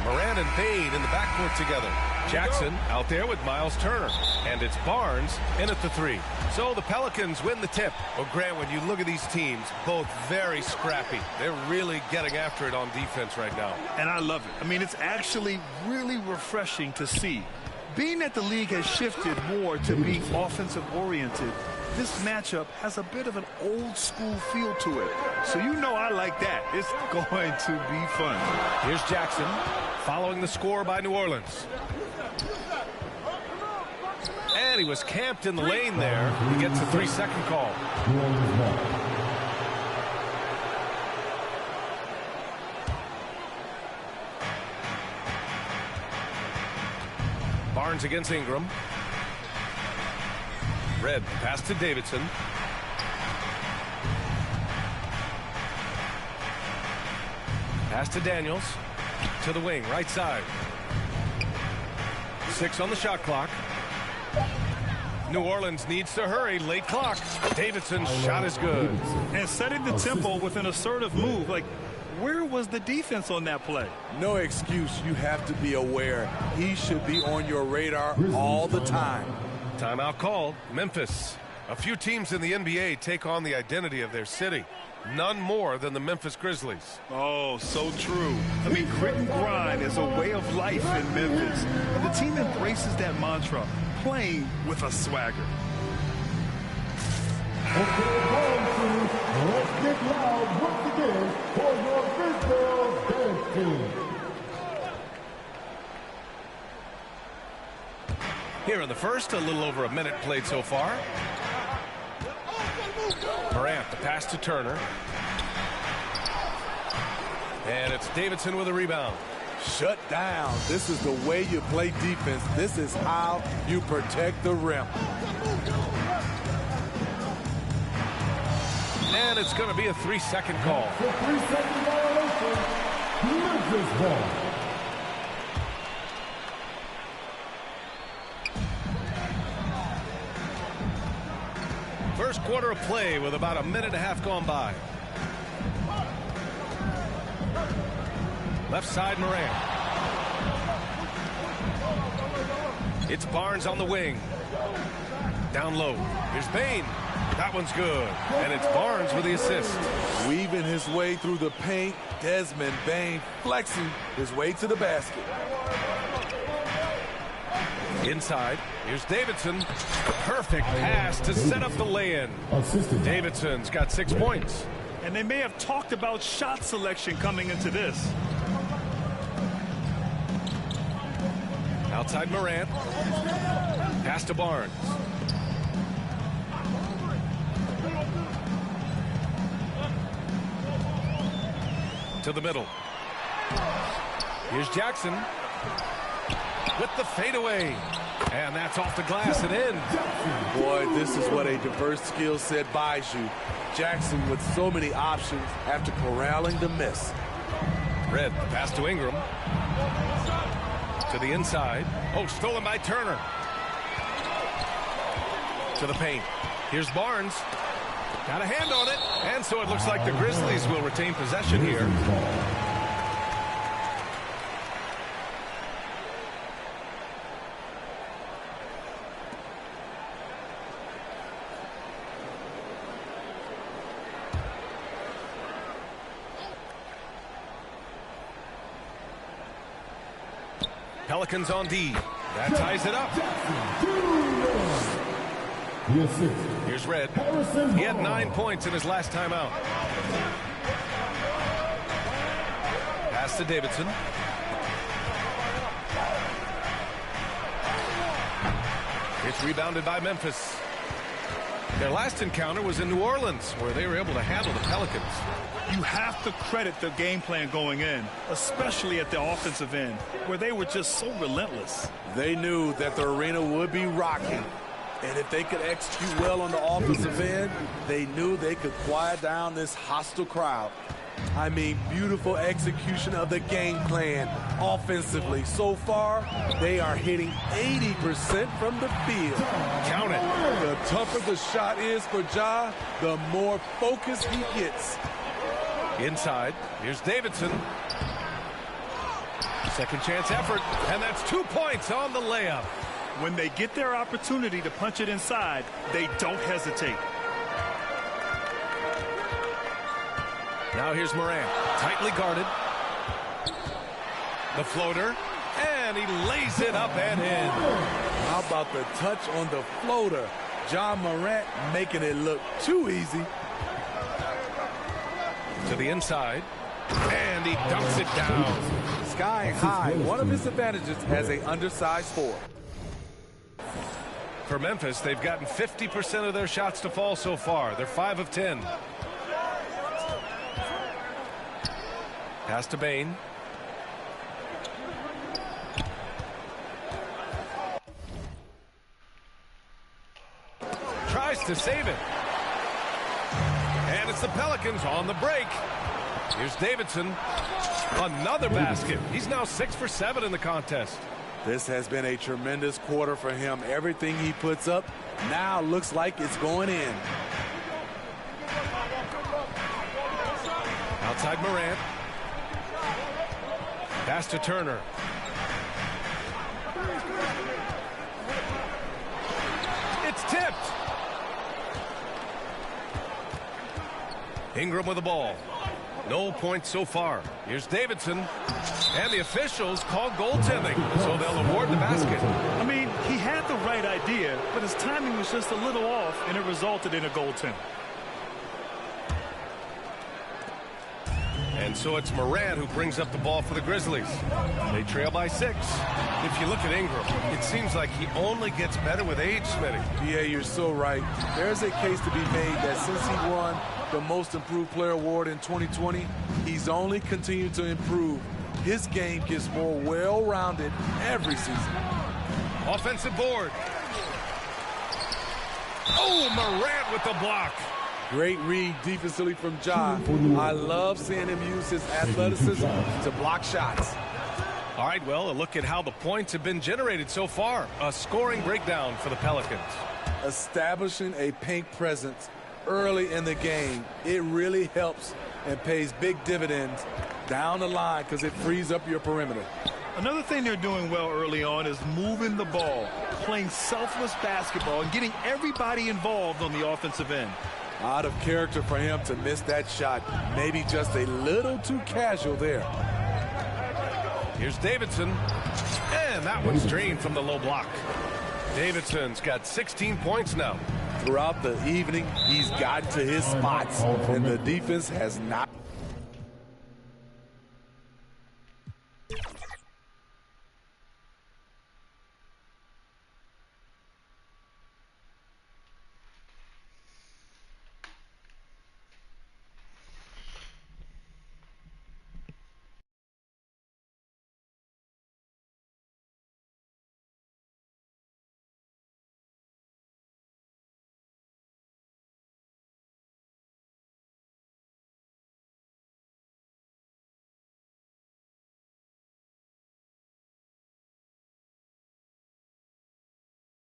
Moran and Payne in the backcourt together. Jackson out there with Miles Turner. And it's Barnes in at the 3. So the Pelicans win the tip. Well, Grant, when you look at these teams, both very scrappy. They're really getting after it on defense right now. And I love it. I mean, it's actually really refreshing to see. Being that the league has shifted more to being offensive-oriented, this matchup has a bit of an old-school feel to it. So you know I like that. It's going to be fun. Here's Jackson following the score by New Orleans. And he was camped in the lane there. He gets a 3-second call. Barnes against Ingram. Red pass to Davidson. Pass to Daniels. To the wing, right side. 6 on the shot clock. New Orleans needs to hurry. Late clock. Davidson's shot is good. And setting the tempo with an assertive move. Like, where was the defense on that play? No excuse. You have to be aware. He should be on your radar all the time. Timeout called. Memphis. A few teams in the NBA take on the identity of their city. None more than the Memphis Grizzlies. Oh, so true. I mean, grit and grind is a way of life in Memphis. And the team embraces that mantra, playing with a swagger. Okay, let's get loud once again for your Griswold dance team. Here in the first, a little over a minute played so far. Morant, the pass to Turner. And it's Davidson with a rebound. Shut down. This is the way you play defense. This is how you protect the rim. And it's going to be a 3-second call. The 3-second violation. Memphis ball. First quarter of play with about a minute and a half gone by. Left side, Morant. It's Barnes on the wing. Down low. Here's Bain. That one's good. And it's Barnes with the assist. Weaving his way through the paint. Desmond Bain flexing his way to the basket. Inside, here's Davidson. Perfect pass to set up the lay-in. Davidson's got 6 points. And they may have talked about shot selection coming into this. Outside Morant. Pass to Barnes. To the middle. Here's Jackson. With the fadeaway. And that's off the glass and in. Boy, this is what a diverse skill set buys you. Jackson with so many options after corralling the miss. Red, pass to Ingram. To the inside. Oh, stolen by Turner. To the paint. Here's Barnes. Got a hand on it. And so it looks like the Grizzlies will retain possession here. Pelicans on D. That ties it up. Here's Red. He had 9 points in his last time out. Pass to Davidson. It's rebounded by Memphis. Their last encounter was in New Orleans, where they were able to handle the Pelicans. You have to credit the game plan going in, especially at the offensive end, where they were just so relentless. They knew that the arena would be rocking. And if they could execute well on the offensive end, they knew they could quiet down this hostile crowd. I mean, beautiful execution of the game plan offensively. So far, they are hitting 80% from the field. Count it. The tougher the shot is for Ja, the more focused he gets. Inside, here's Davidson. Second chance effort, and that's 2 points on the layup. When they get their opportunity to punch it inside, they don't hesitate. Now here's Morant, tightly guarded. The floater, and he lays it up and in. How about the touch on the floater? Ja Morant making it look too easy. To the inside, and he dunks it down. Sky high, one of his advantages as an undersized forward. For Memphis, they've gotten 50% of their shots to fall so far. They're 5 of 10. Pass to Bain. Tries to save it. And it's the Pelicans on the break. Here's Davidson. Another basket. He's now 6 for 7 in the contest. This has been a tremendous quarter for him. Everything he puts up now looks like it's going in. Outside Morant. Pass to Turner. It's tipped. Ingram with the ball. No points so far. Here's Davidson. And the officials call goaltending, so they'll award the basket. I mean, he had the right idea, but his timing was just a little off, and it resulted in a goaltend. And so it's Morant who brings up the ball for the Grizzlies. They trail by 6. If you look at Ingram, it seems like he only gets better with age, Smitty. Yeah, you're so right. There's a case to be made that since he won the Most Improved Player Award in 2020, he's only continued to improve. His game gets more well-rounded every season. Offensive board. Oh, Morant with the block. Great read defensively from Ja. I love seeing him use his athleticism to block shots. All right, well, a look at how the points have been generated so far. A scoring breakdown for the Pelicans. Establishing a paint presence early in the game, it really helps and pays big dividends down the line because it frees up your perimeter. Another thing they're doing well early on is moving the ball, playing selfless basketball, and getting everybody involved on the offensive end. Out of character for him to miss that shot. Maybe just a little too casual there. Here's Davidson. And that one's drained from the low block. Davidson's got 16 points now. Throughout the evening, he's gotten to his spots, and the defense has not.